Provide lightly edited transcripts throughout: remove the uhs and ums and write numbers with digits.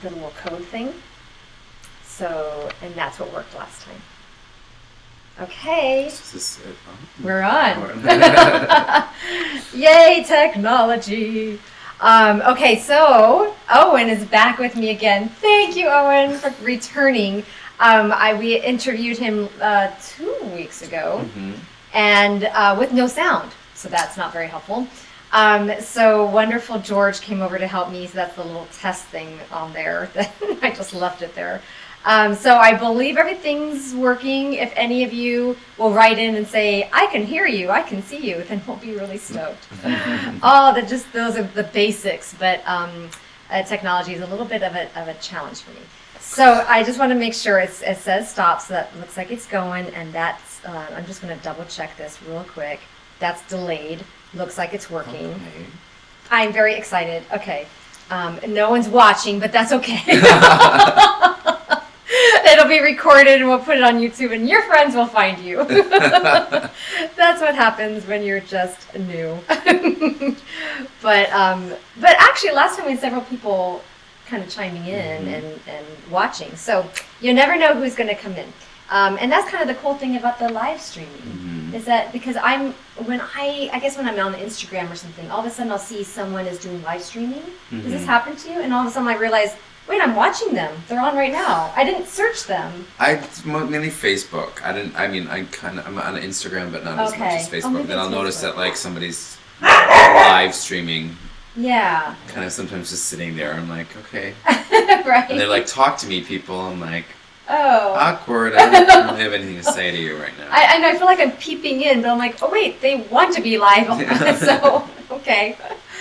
the little code thing. So, and that's what worked last time. Okay. Is this it? We're on. Yay, technology. Okay, so Owen is back with me again. Thank you, Owen, for returning. We interviewed him 2 weeks ago, and with no sound, so that's not very helpful. So wonderful George came over to help me, so that's the little test thing on there. I just left it there. So I believe everything's working. If any of you will write in and say, I can hear you, I can see you, then we'll be really stoked. Those are the basics, but technology is a little bit of a challenge for me. So I just want to make sure it says stop, so that looks like it's going, and that's, I'm just going to double check this real quick. That's delayed. Looks like it's working. Okay. I'm very excited. Okay. No one's watching, but that's okay. It'll be recorded and we'll put it on YouTube and your friends will find you. That's what happens when you're just new. But actually last time we had several people kind of chiming in and watching. So you never know who's going to come in. And that's kind of the cool thing about the live streaming is that because when I'm on Instagram or something, all of a sudden I'll see someone is doing live streaming. Does this happen to you? And all of a sudden I realize, wait, I'm watching them. They're on right now. I didn't search them. Mainly Facebook. I'm on Instagram, but not as much as Facebook. Then I'll notice that like somebody's live streaming. Yeah. Kind of sometimes just sitting there. I'm like, okay. Right. And they're like, talk to me, people. I'm like, oh. Awkward. I don't really have anything to say to you right now. I feel like I'm peeping in, but I'm like, oh wait, they want to be live. So, okay.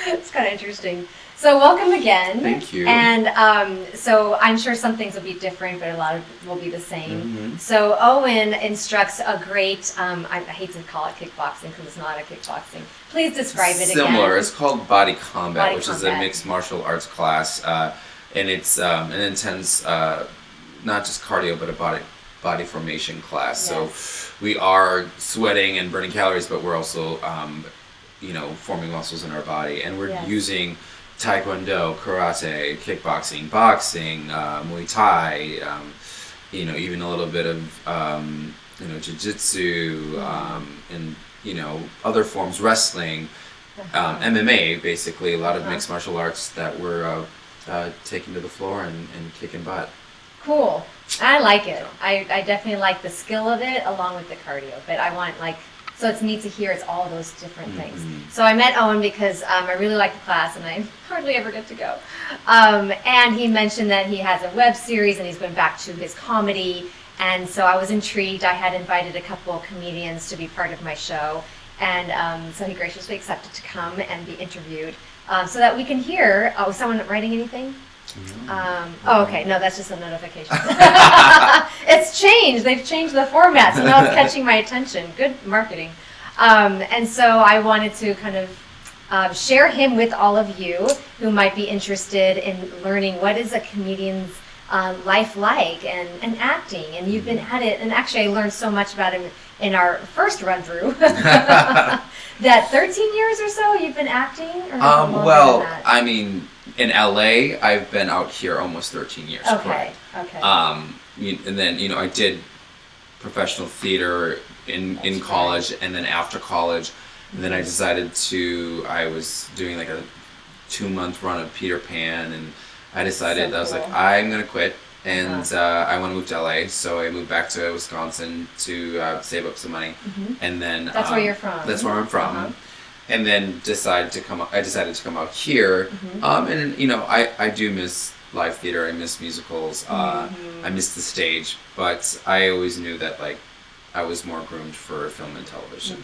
It's kind of interesting. So welcome again. Thank you. And so I'm sure some things will be different, but a lot of will be the same. So Owen instructs a great, I hate to call it kickboxing because it's not a kickboxing. Please describe it again. Similar. It's called Body Combat, which is a mixed martial arts class. And it's an intense, not just cardio, but a body formation class. Yes. So we are sweating and burning calories, but we're also, forming muscles in our body. And we're using Taekwondo, karate, kickboxing, boxing, Muay Thai, even a little bit of, jiu-jitsu, and, other forms, wrestling, MMA, basically, a lot of mixed martial arts that we're taking to the floor and kicking butt. Cool. I like it. I definitely like the skill of it along with the cardio, but I want so it's neat to hear it's all those different things. So I met Owen because I really like the class and I hardly ever get to go. And he mentioned that he has a web series and he's going back to his comedy. And so I was intrigued. I had invited a couple of comedians to be part of my show. And so he graciously accepted to come and be interviewed so that we can hear. Oh, is someone writing anything? Okay. No, that's just a notification. It's changed. They've changed the format, so now it's catching my attention. Good marketing. And so I wanted to kind of share him with all of you who might be interested in learning what is a comedian's life like and acting. And you've been at it. And actually, I learned so much about him in our first run through. That 13 years or so you've been acting? Or in LA, I've been out here almost 13 years. Okay. Correct. Okay. And then, I did professional theater in college, and then after college, and then I decided I was doing like a 2-month run of Peter Pan, and I decided, I was like, I'm going to quit, and I want to move to LA, so I moved back to Wisconsin to save up some money, and then... That's where you're from. That's where I'm from. And then decided to come out here, and I do miss live theater. I miss musicals. I miss the stage, but I always knew that I was more groomed for film and television.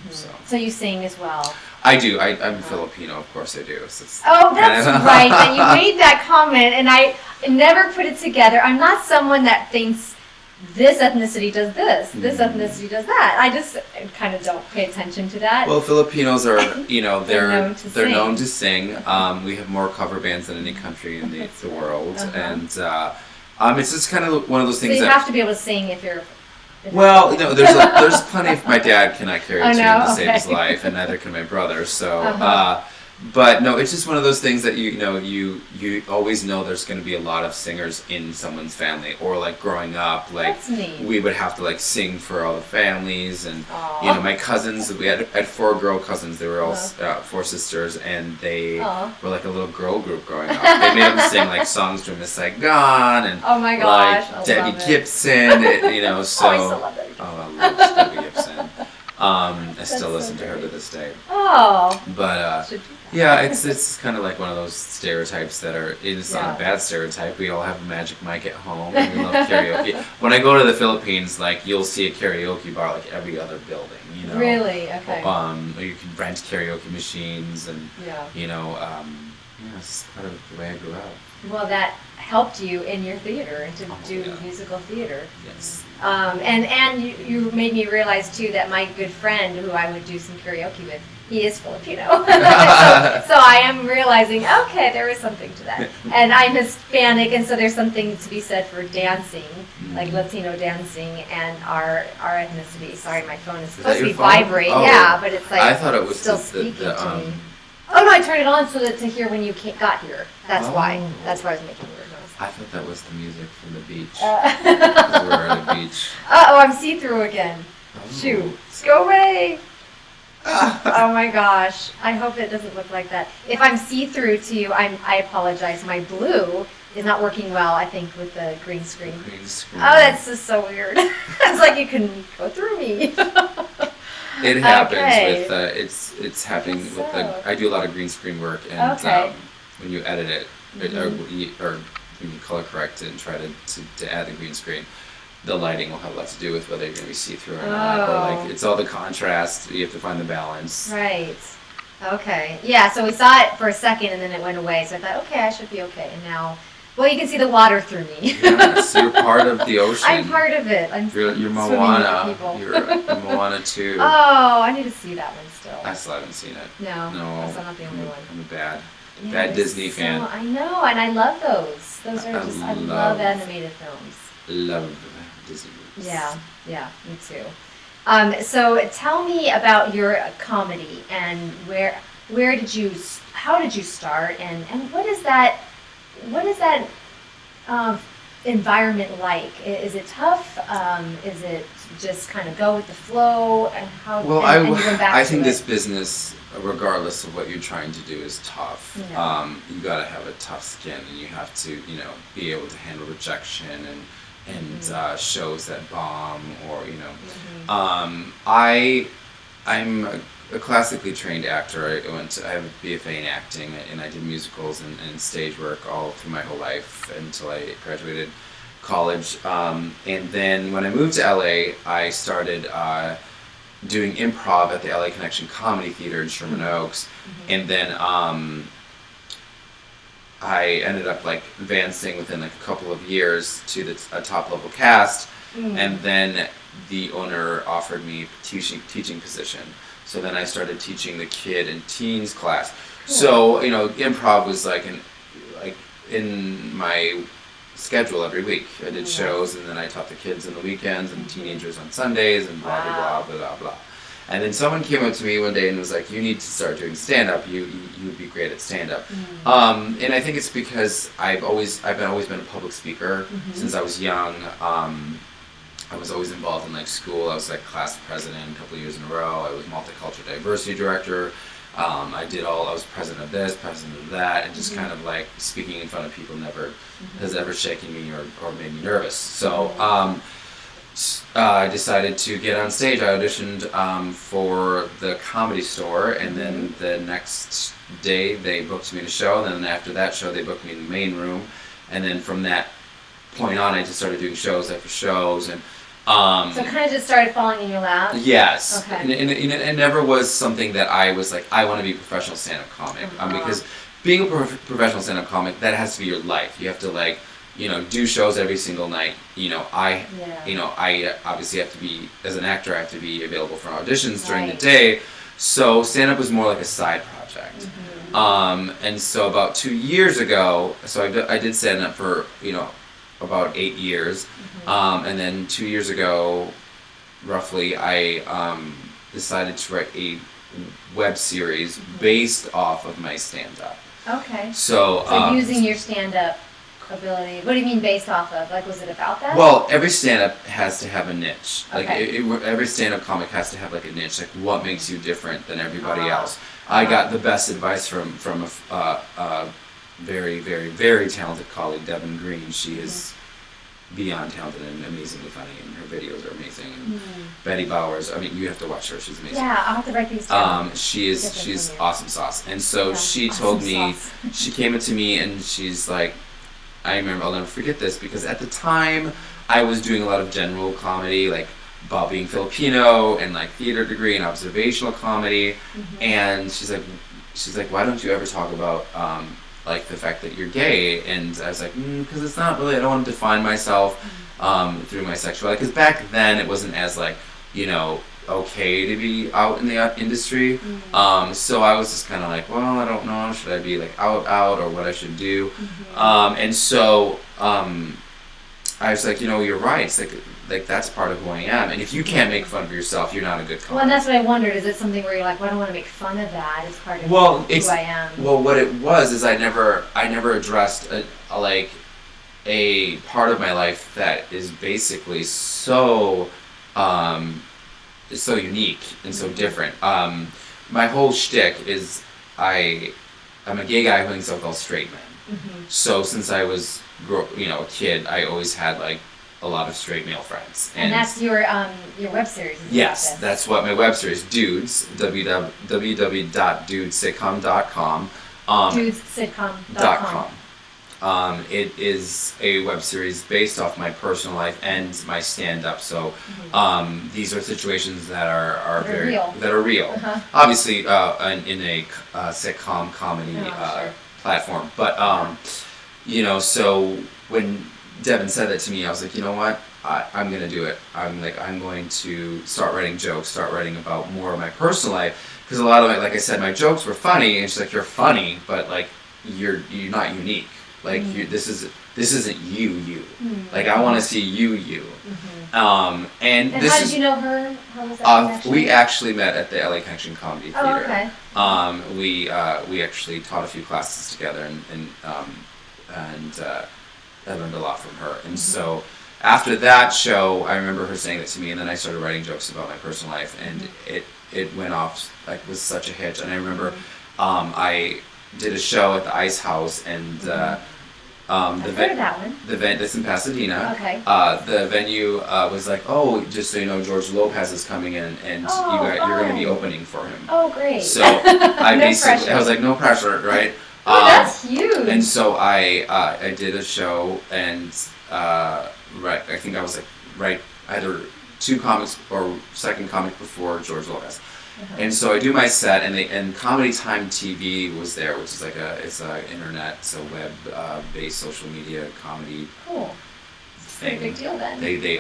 So you sing as well. I do. I'm Filipino, of course I do. So that's right. And you made that comment, and I never put it together. I'm not someone that thinks this ethnicity does this, this ethnicity does that. I just kind of don't pay attention to that. Well, Filipinos are, they're known to sing. We have more cover bands than any country in the world, and it's just kind of one of those things. So you have to be able to sing if you're. There's plenty of. My dad cannot carry a tune to save his life, and neither can my brother. So, But no, it's just one of those things that you always know there's going to be a lot of singers in someone's family, or like growing up, like That's neat. we would have to like sing for all the families, and Aw. my cousins. I had 4 girl cousins. They were all 4 sisters, and they were like a little girl group growing up. They made them sing like songs from Miss Saigon and Oh my gosh, I like Debbie love it. Gibson. So Oh, I still love Debbie Gibson. I love Debbie Gibson. I still listen to her to this day. Oh. But Should do that. yeah, it's kind of like one of those stereotypes that are. It's not Yeah. a bad stereotype. We all have a magic mic at home, and we love karaoke. When I go to the Philippines, like you'll see a karaoke bar like every other building. Really? Okay. Or you can rent karaoke machines, and Yeah. it's part of the way I grew up. Well, that helped you in your theater and to do yeah. musical theater. Yes. And you made me realize too that my good friend who I would do some karaoke with, he is Filipino. so I am realizing, okay, there is something to that. And I'm Hispanic, and so there's something to be said for dancing, like Latino dancing, and our ethnicity. Sorry, my phone is supposed to be your phone? vibrate. Oh. Yeah, but it's like I thought it was still just speaking to me. the Oh no, I turned it on so that to hear when you got here. That's why. Oh. That's why I was making weird noise. I thought that was the music from the beach. 'Cause Uh we're at a beach. oh, I'm see-through again. Oh. Shoot. Go away. Oh my gosh. I hope it doesn't look like that. If I'm see-through to you, I apologize. My blue is not working well, I think, with the green screen. Green screen. Oh, that's just so weird. It's like you can go through me. It happens Okay. with it's happening Guess with so. I do a lot of green screen work, and Okay. when you edit it or when you color correct it and try to add the green screen, the lighting will have a lot to do with whether you're going to be see through or not, or Oh. like it's all the contrast. You have to find the balance. Right. Okay. Yeah, so we saw it for a second and then it went away. So I thought, okay, I should be okay. And now, well, you can see the water through me. Yes, you're part of the ocean. I'm part of it. I'm You're swimming Moana. with people. You're Moana too. Oh, I need to see that one still. I still haven't seen it. No, No, so I'm not the only one. I'm a bad Yeah, bad it's Disney so- fan. I know, and I love those. Those are just, I love love- animated films. Love Disney movies. Yeah, me too. So tell me about your comedy and how did you start, and what is that environment like? Is it tough? Is it just kind of go with the flow? And how? Well, and you went back I to think it? this business, regardless of what you're trying to do, is tough. Yeah. You got to have a tough skin, and you have to, be able to handle rejection and shows that bomb, or I'm a classically trained actor. I have a BFA in acting, and I did musicals and stage work all through my whole life until I graduated college. And then when I moved to LA, I started doing improv at the LA Connection Comedy Theater in Sherman Oaks, and then I ended up like advancing within like a couple of years to a top level cast, and then the owner offered me a teaching position. So then I started teaching the kid and teens class. Cool. So improv was like in my schedule every week. I did shows, and then I taught the kids on the weekends and teenagers on Sundays, and blah blah blah blah blah. And then someone came up to me one day and was like, "You need to start doing stand-up. You would be great at stand-up." And I think it's because I've always been a public speaker since I was young. I was always involved in like school. I was like class president a couple of years in a row. I was multicultural diversity director. I was president of this, president of that, and just kind of like speaking in front of people never has ever shaken me or made me nervous. So I decided to get on stage. I auditioned for the Comedy Store, and then the next day they booked me in a show. And then after that show, they booked me in the main room. And then from that point on, I just started doing shows after shows. And So it kind of just started falling in your lap? yes. Okay. And it never was something that I was like, I want to be a professional stand-up comic. Because being a professional stand-up comic, that has to be your life. You have to like, do shows every single night. I obviously have to be, as an actor, I have to be available for auditions during the day. So stand-up was more like a side project. And so about 2 years ago, I did stand-up for, about 8 years. And then 2 years ago, roughly, I decided to write a web series based off of my stand-up. Okay. So using your stand-up ability. What do you mean based off of? Like, was it about that? Well, every stand-up has to have a niche. Like, Okay. every stand-up comic has to have like a niche. Like, what makes you different than everybody else? I got the best advice from a very, very, very talented colleague, Devin Green. She is beyond talented and amazingly funny, and her videos are amazing. And Betty Bowers, I mean, you have to watch her. She's amazing. Yeah, I'll have to write these down. She's awesome sauce. And so she told me, she came into me and she's like, I remember, I'll never forget this, because at the time I was doing a lot of general comedy, like about being Filipino and like theater degree and observational comedy. And she's like, why don't you ever talk about like the fact that you're gay? And I was like, because it's not really, I don't want to define myself through my sexuality, because back then it wasn't as like, you know, okay to be out in the industry. So I was just kind of like, well, I don't know, should I be like out or what I should do? And so I was like, you know, you're right. It's like that's part of who I am. And if you can't make fun of yourself, you're not a good comic. Well, and that's what I wondered. Is it something where you're like, well, I don't want to make fun of that as part of who I am? Well, what it was is I never addressed a part of my life that is basically so unique and so different. My whole shtick is I'm a gay guy who hangs out with all straight men. So since I was a kid, I always had like a lot of straight male friends. And that's your web series. Yes, that's what my web series, Dudes, www.dudesitcom.com. Dudesitcom.com. It is a web series based off my personal life and my stand-up. So these are situations that are real. Obviously, in a sitcom comedy platform. But so when Devin said that to me, I was like, you know what? I'm gonna do it. I'm going to start writing jokes, start writing about more of my personal life, because a lot of like I said, my jokes were funny, and she's like, you're funny, but like you're not unique. Like this isn't you. Like I want to see you. And this how did you know her? How was that connection? We actually met at the LA Connection Comedy Theater. Oh, okay. We actually taught a few classes together, and I learned a lot from her. And so after that show, I remember her saying that to me, and then I started writing jokes about my personal life, and it went off like was such a hit. And I remember I did a show at the Ice House, and I've heard of that one. That's in Pasadena. Okay. The venue was like, oh, just so you know, George Lopez is coming in, and you're going to be opening for him. Oh, great. So I No pressure. I was like, no pressure, right? Oh, that's huge. And so I did a show, and I think I was like either two comics or second comic before George Lopez. And so I do my set, and Comedy Time TV was there, which is like it's a internet, so web based social media comedy thing. Big deal then. They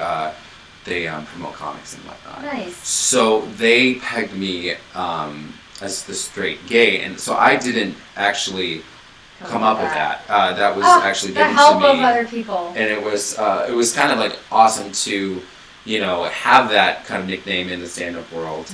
promote comics and whatnot. Nice. So they pegged me as the straight gay, and so I didn't actually come up with that. That was actually given to me. The help of other people. And it was kind of like awesome to have that kind of nickname in the stand-up world.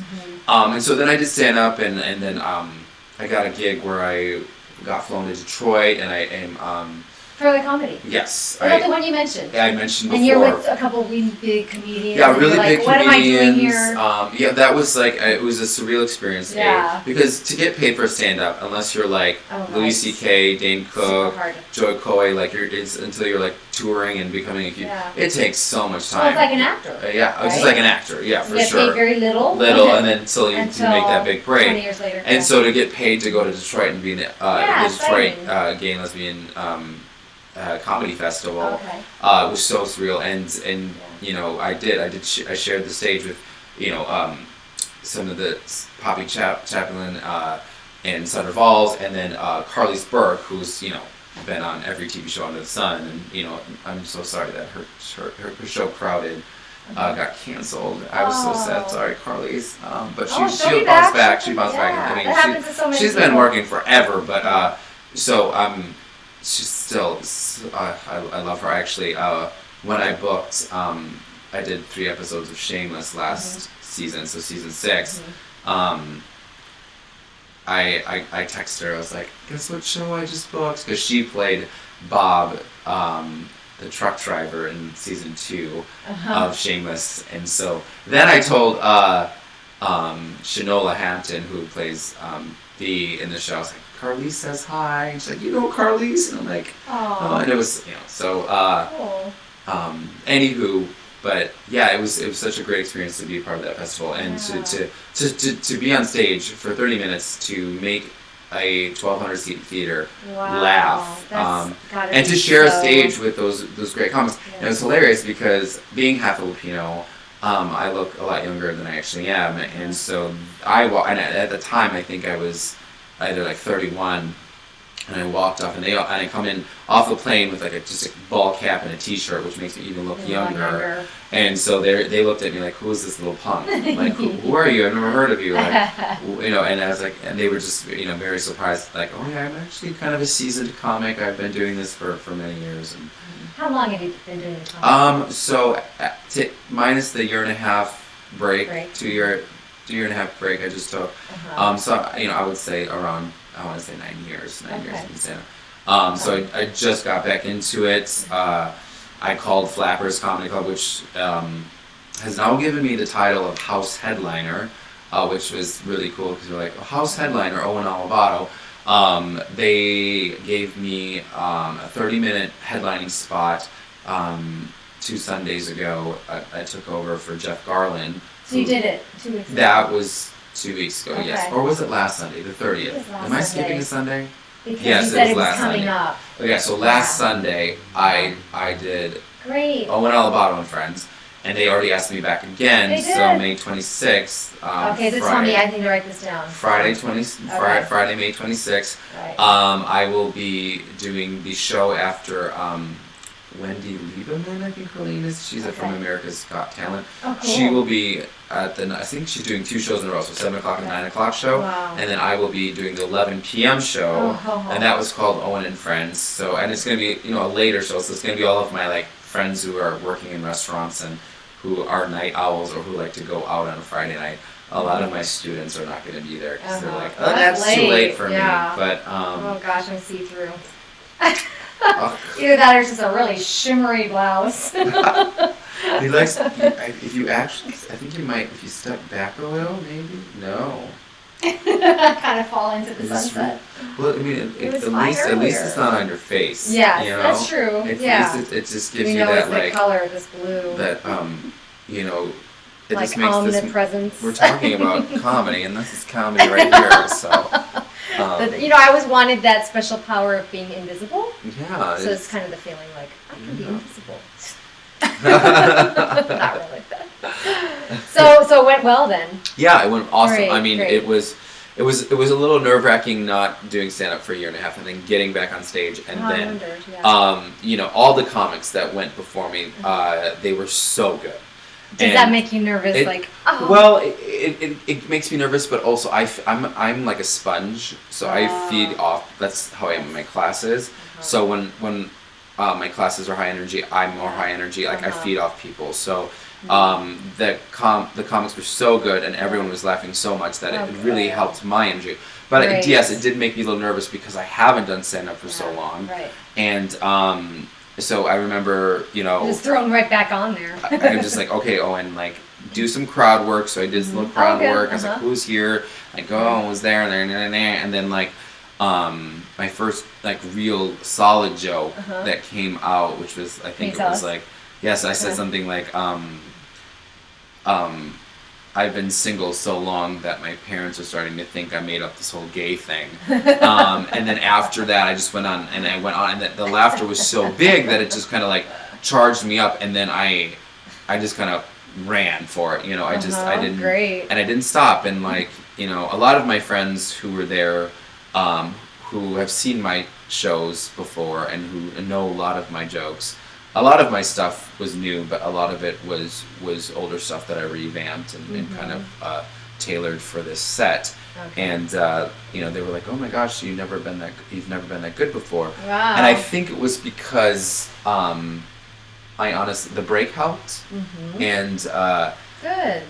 And so then I did stand-up, and then I got a gig where I got flown to Detroit, and I am... For the comedy? Yes. Is that the one you mentioned? Yeah, I mentioned before. And you're with a couple of really big comedians. Yeah, really big comedians. What am I doing here? Yeah, that was like, it was a surreal experience. Yeah. Because to get paid for stand-up, unless you're like Louis C.K., Dane Cook, Joy Coy, like until you're like touring and becoming a huge, it takes so much time. Well, it's like an actor. It's just like an actor, yeah, for sure. You get paid very little. And then until you make that big break. 20 years later. And so to get paid to go to Detroit and be in the Detroit Gay and Lesbian Comedy Festival, it was so surreal, and I shared the stage with some of the Poppy Chaplin and Sutter Valls, and then Carly's Burke, who's been on every TV show under the sun, and I'm so sorry that her show Crowded got canceled. I was so sad. Sorry, Carly's, but she'll bounce back. She bounced back. I mean, she's been working forever, but she's still, I love her. Actually, when I booked, I did 3 episodes of Shameless last season, so season 6. I texted her. I was like, guess what show I just booked? Because she played Bob, the truck driver in season 2 of Shameless. And so then I told Shanola Hampton, who plays Bea in the show, I was like, Carlise says hi. And she's like, you know Carlise? And I'm like, oh, and it was, so, anywho, but yeah, it was such a great experience to be a part of that festival and to be on stage for 30 minutes to make a 1,200 seat theater laugh, and to share a stage with those great comics. Yeah. And it was hilarious because being half Filipino, I look a lot younger than I actually am, and so and at the time I think I was either like 31. And I walked off, and I come in off the plane with like just a ball cap and a T-shirt, which makes me even look younger. And so they looked at me like, "Who is this little punk? Like, who are you? I've never heard of you." Like, And I was like, and they were just very surprised, like, "Oh yeah, I'm actually kind of a seasoned comic. I've been doing this for many years." And how long have you been doing the comic? So minus the 1.5 year break, 2.5 break I just took. So I would say around. I want to say 9 years. 9 years in Santa. So I just got back into it. I called Flappers Comedy Club, which has now given me the title of House Headliner, which was really cool because they're like, House Headliner, Owen Alabado. They gave me a 30-minute headlining spot 2 Sundays ago. I took over for Jeff Garland. So you did it 2 weeks ago? That was 2 weeks ago, yes. Or was it last Sunday, the 30th? Am I skipping a Sunday? Because yes, you said it was last coming Sunday. Up. Okay, so last Sunday, I did Owen Alabado and Friends, and they already asked me back again, so May 26th. Okay, so tell me, I need to write this down. Friday, May 26th. Right. I will be doing the show after Wendy Lieberman, I think her name is. She's from America's Got Talent. Oh, cool. She will be at I think she's doing 2 shows in a row, so 7 o'clock and 9 o'clock show. Wow. And then I will be doing the 11 p.m. show, and that was called Owen and Friends. So, and it's going to be, a later show, so it's going to be all of my, friends who are working in restaurants and who are night owls or who like to go out on a Friday night. A lot of my students are not going to be there because they're like, that's too late for me. But, oh gosh, I'm see-through. Either that or just a really shimmery blouse. He likes. If you actually, I think you might. If you step back a little, maybe. No. Kind of fall into the sunset. Well, I mean, at least it's not on your face. Yeah, that's true. At least it just gives you that it's the color, this blue. That it like just makes omnipresence. We're talking about comedy, and this is comedy right here. So. I always wanted that special power of being invisible. Yeah. So it's kind of the feeling like I can be invisible. Not really. So it went well then. Yeah, it went awesome. Great, I mean, it was a little nerve-wracking not doing stand-up for a year and a half and then getting back on stage and all the comics that went before me, they were so good. Does that make you nervous? Well, it makes me nervous, but also I'm like a sponge, so I feed off. That's how I am in my classes. So when my classes are high energy, I'm more high energy. I feed off people. So the comics were so good, and everyone was laughing so much that it really helped my energy. But yes, it did make me a little nervous because I haven't done stand-up for so long, and. So I remember, just thrown right back on there. I'm just like, okay, Owen, do some crowd work. So I did some crowd work. I was like, who's here? Owen was there, and then my first real solid joke that came out, which was I think it was yes, I said something like I've been single so long that my parents are starting to think I made up this whole gay thing. And then after that, I just went on, and the laughter was so big that it just kind of charged me up, and then I just kind of ran for it. I didn't, and I didn't stop. And a lot of my friends who were there, who have seen my shows before and who know a lot of my jokes. A lot of my stuff was new, but a lot of it was older stuff that I revamped and kind of tailored for this set. Okay. And they were like, "Oh my gosh, you've never been that good before." Wow. And I think it was because the break helped, and good.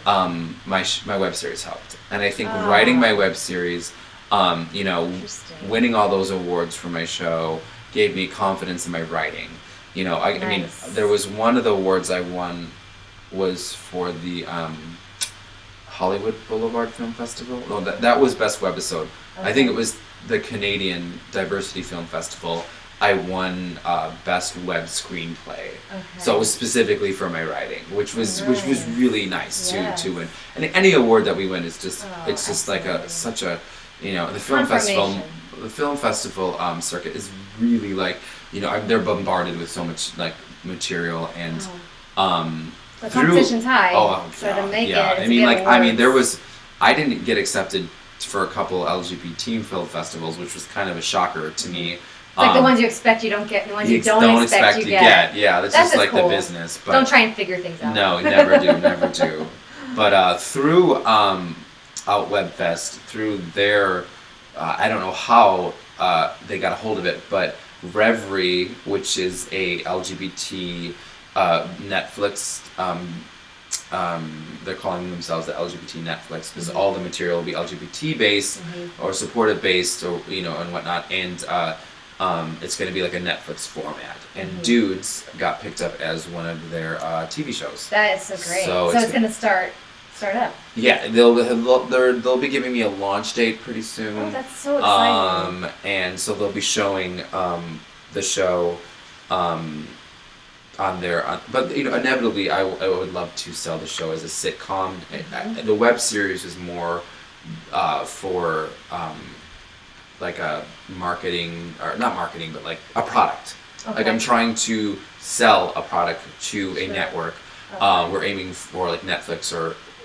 My web series helped, and I think writing my web series You know, winning all those awards for my show gave me confidence in my writing. You know, I mean, there was one of the awards I won was for the Hollywood Boulevard Film Festival. No, that was Best Webisode. Okay. I think it was the Canadian Diversity Film Festival. I won Best Web Screenplay. Okay. So it was specifically for my writing, which was really nice to win. And any award that we win is just it's just like such a, you know, the film festival circuit is really like, you know, they're bombarded with so much like material and the competition's high. So to make it, I mean, like awards. I mean, I didn't get accepted for a couple LGBT film festivals, which was kind of a shocker to me. Like the ones you expect you don't get, and the ones you don't expect you get. Yeah, that's just like cool. The business. But don't try and figure things out. No, never do. But through Out Web Fest, through their, I don't know how they got a hold of it, but Reverie, which is a LGBT Netflix, they're calling themselves the LGBT Netflix because all the material will be LGBT based or supportive based, or you know, and whatnot, and it's going to be like a Netflix format. And Dudes got picked up as one of their TV shows. That is so great. So it's going to start up. Yeah, they'll be giving me a launch date pretty soon. Oh, that's so exciting. And so they'll be showing the show on their. But you know, inevitably, I would love to sell the show as a sitcom. The web series is more for like a marketing, or not marketing, but like a product. Okay. Like I'm trying to sell a product to a network. Okay. We're aiming for like Netflix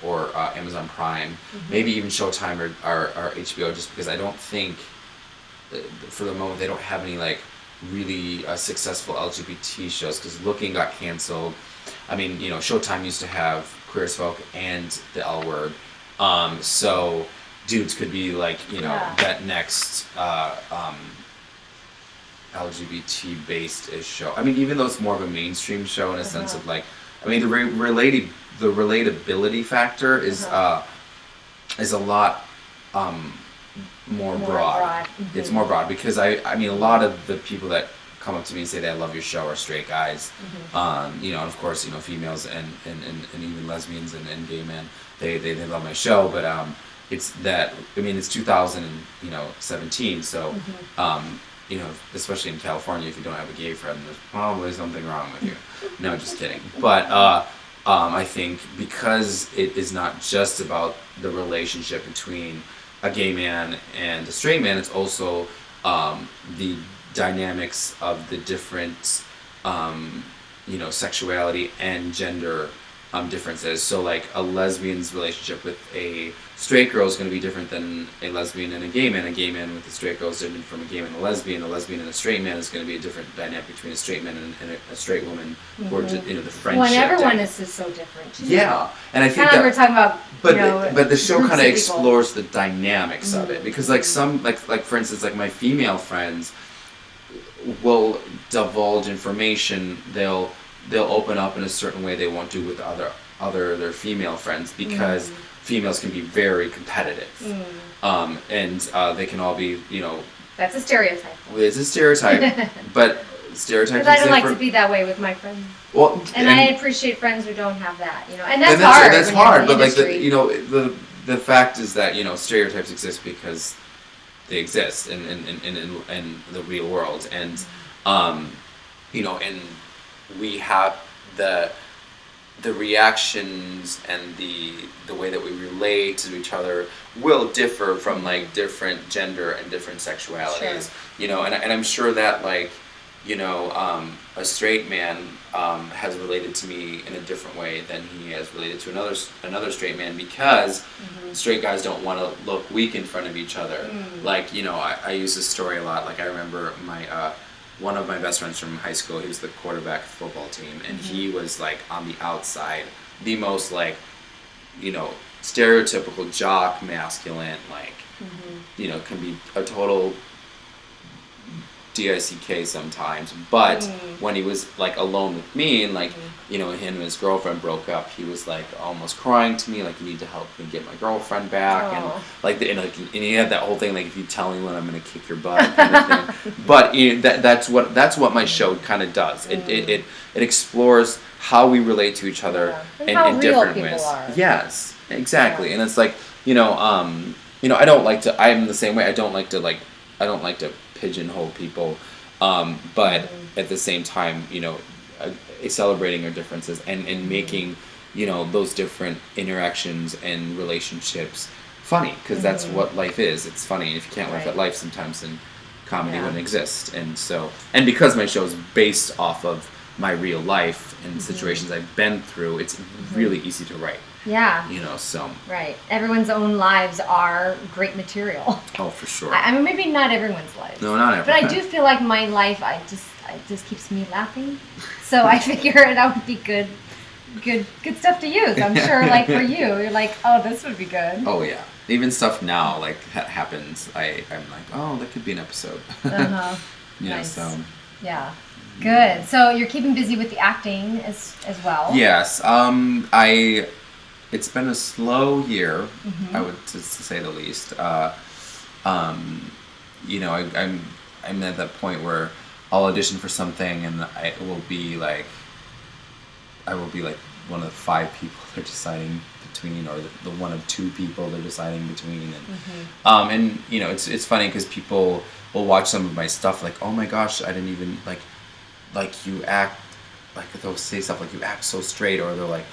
or Amazon Prime, maybe even Showtime or HBO, just because I don't think for the moment they don't have any like really successful LGBT shows, because Looking got canceled. I mean, you know, Showtime used to have Queer as Folk and The L Word, so Dudes could be like, you know, that next LGBT based ish show. I mean, even though it's more of a mainstream show in a sense of like, I mean, the relatability factor is a lot more broad. It's more broad because I mean, a lot of the people that come up to me and say they love your show are straight guys. You know, and of course, you know, females and even lesbians and gay men, they love my show, but it's that, I mean, it's 2017, so you know, especially in California, if you don't have a gay friend, there's probably something wrong with you. No, just kidding. But I think because it is not just about the relationship between a gay man and a straight man, it's also the dynamics of the different, you know, sexuality and gender differences. So like a lesbian's relationship with a straight girl is going to be different than a lesbian and a gay man. A gay man with a straight girl is different from a gay man and a lesbian. A lesbian and a straight man is going to be a different dynamic between a straight man and a straight woman, or just, you know, the friendship. Well, and everyone is just so different too. Yeah, and I think that we're talking about. But the show kind of explores the dynamics of it, because like some like for instance, like my female friends will divulge information. They'll open up in a certain way they won't do with their female friends, because females can be very competitive, and they can all be, you know. That's a stereotype. It's a stereotype, but stereotypes. Because I don't like to be that way with my friends. Well, and I appreciate friends who don't have that, you know, and that's hard. That's hard, but like you know, the fact is that, you know, stereotypes exist because they exist in the real world, and you know, and we have the reactions and the way that we relate to each other will differ from like different gender and different sexualities. Sure. You know, and I'm sure that like, you know, a straight man has related to me in a different way than he has related to another straight man, because straight guys don't want to look weak in front of each other. Like, you know, I use this story a lot. Like I remember my one of my best friends from high school, he was the quarterback of the football team, and he was like on the outside, the most like, you know, stereotypical jock, masculine, like, you know, can be a total D-I-C-K sometimes, but when he was like alone with me and like, you know, him and his girlfriend broke up, he was like almost crying to me, like, you need to help me get my girlfriend back. And like, and he had that whole thing, like, if you tell anyone, I'm going to kick your butt kind of thing. But you know, that's what my show kind of does. It explores how we relate to each other in different ways. Yes, exactly. And it's like, you know, I don't like to, I'm the same way. I don't like to pigeonhole people, but at the same time, you know, celebrating our differences and making, you know, those different interactions and relationships funny, because that's what life is. It's funny. If you can't laugh at life sometimes, then comedy wouldn't exist. And because my show is based off of my real life and situations I've been through, it's really easy to write. Yeah. You know, so. Right. Everyone's own lives are great material. Oh, for sure. I mean, maybe not everyone's life. No, not everyone. But I do feel like my life, it just keeps me laughing. So I figure that would be good stuff to use. I'm sure, like, for you, you're like, oh, this would be good. Oh, yeah. Even stuff now, like, happens, I'm like, oh, that could be an episode. You know, so. Yeah. Good. So you're keeping busy with the acting as well. Yes. It's been a slow year, I would to say the least. You know, I'm at that point where I'll audition for something and I will be like one of the 5 people they're deciding between, or the one of 2 people they're deciding between, and you know, it's funny because people will watch some of my stuff like, oh my gosh, I didn't even like you act, like they'll say stuff like, you act so straight, or they're like,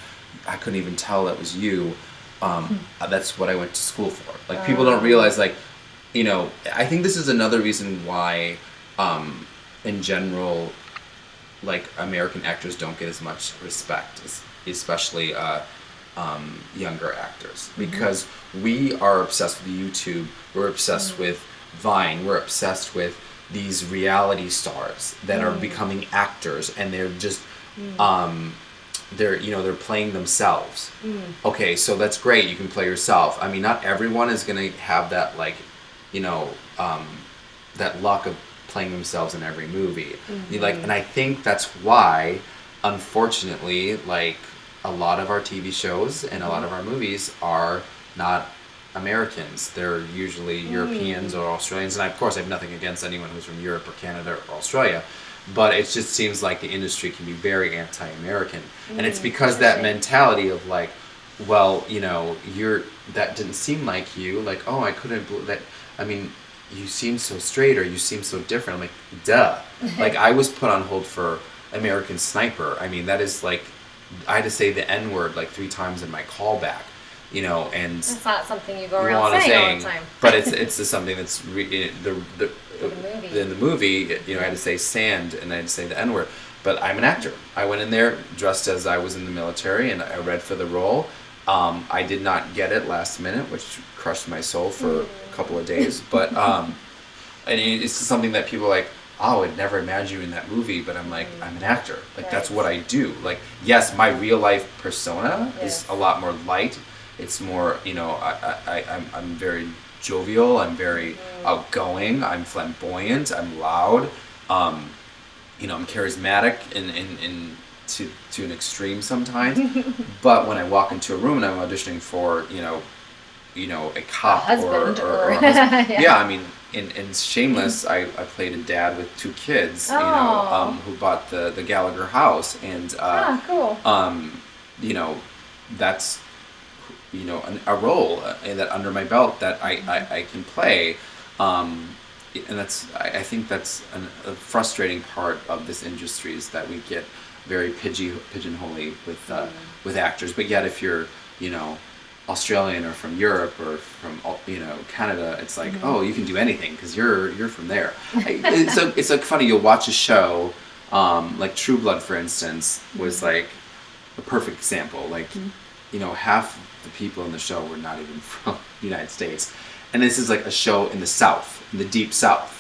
I couldn't even tell that was you. That's what I went to school for. Like, people don't realize, like, you know, I think this is another reason why, in general, like, American actors don't get as much respect, especially younger actors, because we are obsessed with YouTube, we're obsessed with Vine, we're obsessed with these reality stars that are becoming actors, and they're just they're playing themselves. Okay, so that's great, you can play yourself. I mean, not everyone is going to have that, like, you know, that luck of playing themselves in every movie. And I think that's why, unfortunately, like, a lot of our TV shows and a lot of our movies are not Americans. They're usually Europeans or Australians, and of course I have nothing against anyone who's from Europe or Canada or Australia, but it just seems like the industry can be very anti-American, and it's because that mentality of, like, well, you know, that didn't seem like you, like, oh, I couldn't believe that, I mean, you seem so straight, or you seem so different. I'm like, duh. Like, I was put on hold for American Sniper. I mean, that is like, I had to say the N-word like 3 times in my callback, you know, and it's not something you go around saying all the time. But it's just something that's in the movie, you know, I had to say sand and I had to say the N-word. But I'm an actor. I went in there dressed as I was in the military, and I read for the role. I did not get it last minute, which crushed my soul for a couple of days. But and it's something that people are like, oh, I'd never imagine you in that movie. But I'm like, I'm an actor. Like, that's what I do. Like, yes, my real life persona is a lot more light. It's more, you know, I'm very jovial. I'm very outgoing. I'm flamboyant. I'm loud. You know, I'm charismatic and to an extreme sometimes. But when I walk into a room and I'm auditioning for, you know, a cop or a husband. Yeah, I mean, in Shameless, I played a dad with 2 kids, you know, who bought the Gallagher house, and cool. You know, that's, you know, a role that under my belt that I can play. And I think that's a frustrating part of this industry, is that we get very pigeonholy with actors. But yet, if you're, you know, Australian or from Europe or from, you know, Canada, it's like, oh, you can do anything because you're from there. It's like funny. You'll watch a show, like True Blood, for instance, was like a perfect example. Like, you know, half the people in the show were not even from the United States. And this is like a show in the South, in the deep South.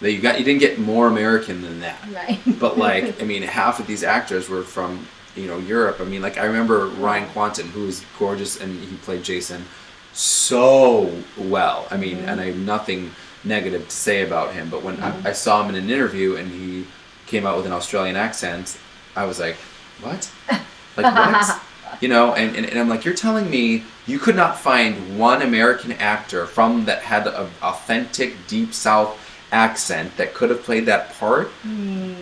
That you didn't get more American than that. Right. But like, I mean, half of these actors were from, you know, Europe. I mean, like, I remember Ryan Quanten, who was gorgeous, and he played Jason so well. I mean, and I have nothing negative to say about him. But when I saw him in an interview and he came out with an Australian accent, I was like, what? Like, what? You know, and I'm like, you're telling me you could not find one American actor that had an authentic Deep South accent that could have played that part?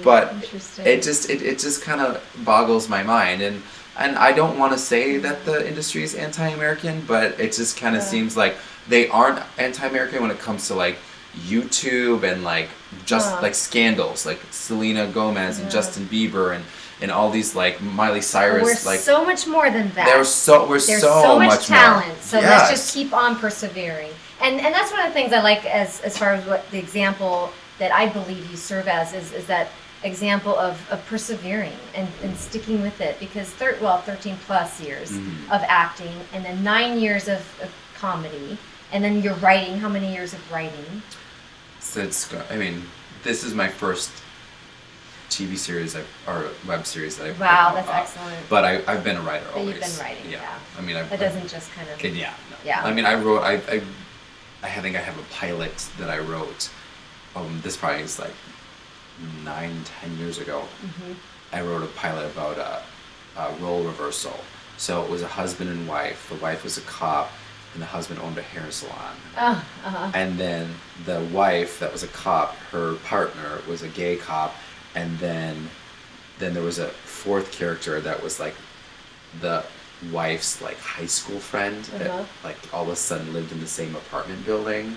But it just kind of boggles my mind. And I don't want to say that the industry is anti-American, but it just kind of seems like they aren't anti-American when it comes to like YouTube and like just like scandals, like Selena Gomez and Justin Bieber and all these like Miley Cyrus. We're like so much more than that. There's so much talent. More. So let's just keep on persevering. And that's one of the things I like as far as what the example that I believe you serve as is that example of persevering and sticking with it, because 13 plus years of acting, and then 9 years of comedy, and then you're writing. How many years of writing? This is my first TV series or web series that I've Wow, that's excellent. But I've been a writer always. You've been writing, yeah. I mean, that doesn't just kind of. Yeah. No. Yeah. I mean, I wrote. I think I have a pilot that I wrote. This probably is like 9-10 years ago. I wrote a pilot about a role reversal. So it was a husband and wife. The wife was a cop, and the husband owned a hair salon. And then the wife, that was a cop, her partner was a gay cop, and then there was a fourth character that was like the wife's like high school friend that like all of a sudden lived in the same apartment building.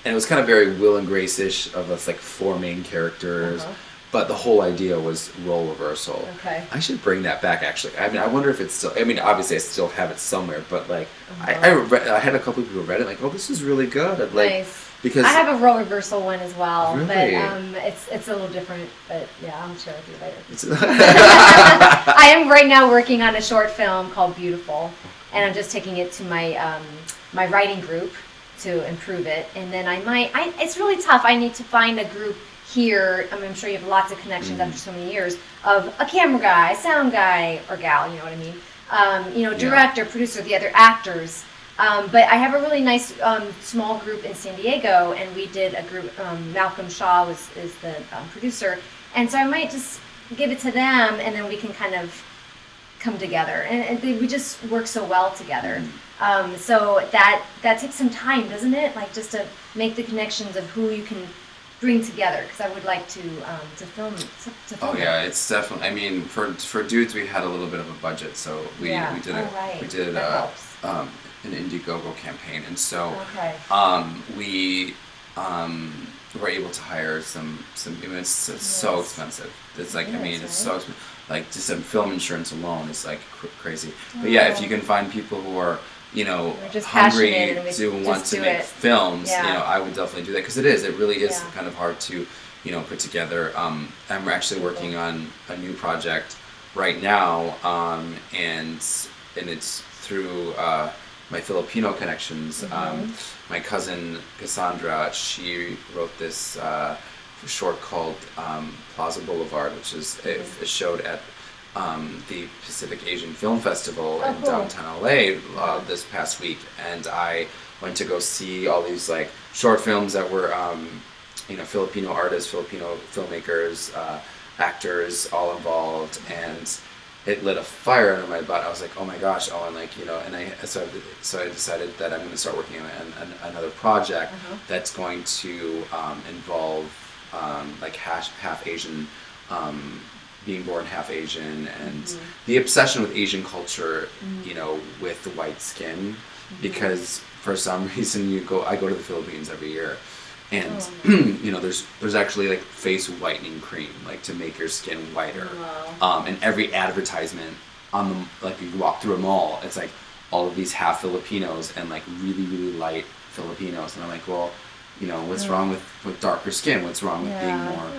And it was kind of very Will and Grace-ish of us, like four main characters. But the whole idea was role reversal. Okay. I should bring that back, actually. I mean, I wonder if it's still. I mean, obviously, I still have it somewhere. But like, I had a couple of people read it, like, oh, this is really good. Like, nice. Because I have a role reversal one as well, really? But it's a little different. But yeah, I'll share with you later. I am right now working on a short film called Beautiful, and I'm just taking it to my my writing group to improve it, and then it's really tough. I need to find a group here. I mean, I'm sure you have lots of connections after so many years of a camera guy, sound guy or gal, you know what I mean? Director, producer, the other actors. But I have a really nice small group in San Diego, and we did a group. Malcolm Shaw is the producer, and so I might just give it to them, and then we can kind of come together, and we just work so well together. So that takes some time, doesn't it? Like just to make the connections of who you can bring together, because I would like to film. Oh yeah, it's definitely. I mean, for dudes, we had a little bit of a budget, so we did an Indiegogo campaign, and so we were able to hire some. It's so expensive. It's like it's so expensive. Like just some film insurance alone is like crazy. But yeah, if you can find people who are hungry to want to make films, I would definitely do that, because it really is kind of hard to put together. I'm actually working on a new project right now, and it's through my Filipino connections. My cousin Cassandra, she wrote this short called Plaza Boulevard, which is it showed at the Pacific Asian Film Festival in downtown LA this past week, and I went to go see all these like short films that were Filipino artists, Filipino filmmakers, actors all involved, and it lit a fire under my butt. I was like, oh my gosh, Owen, so I decided that I'm going to start working on another project that's going to involve like half Asian, being born half Asian, and the obsession with Asian culture, with the white skin, because for some reason I go to the Philippines every year, and there's actually like face whitening cream, like to make your skin whiter. And every advertisement on like you walk through a mall, it's like all of these half Filipinos and like really really light Filipinos, and I'm like, well, what's wrong with darker skin? What's wrong with being more?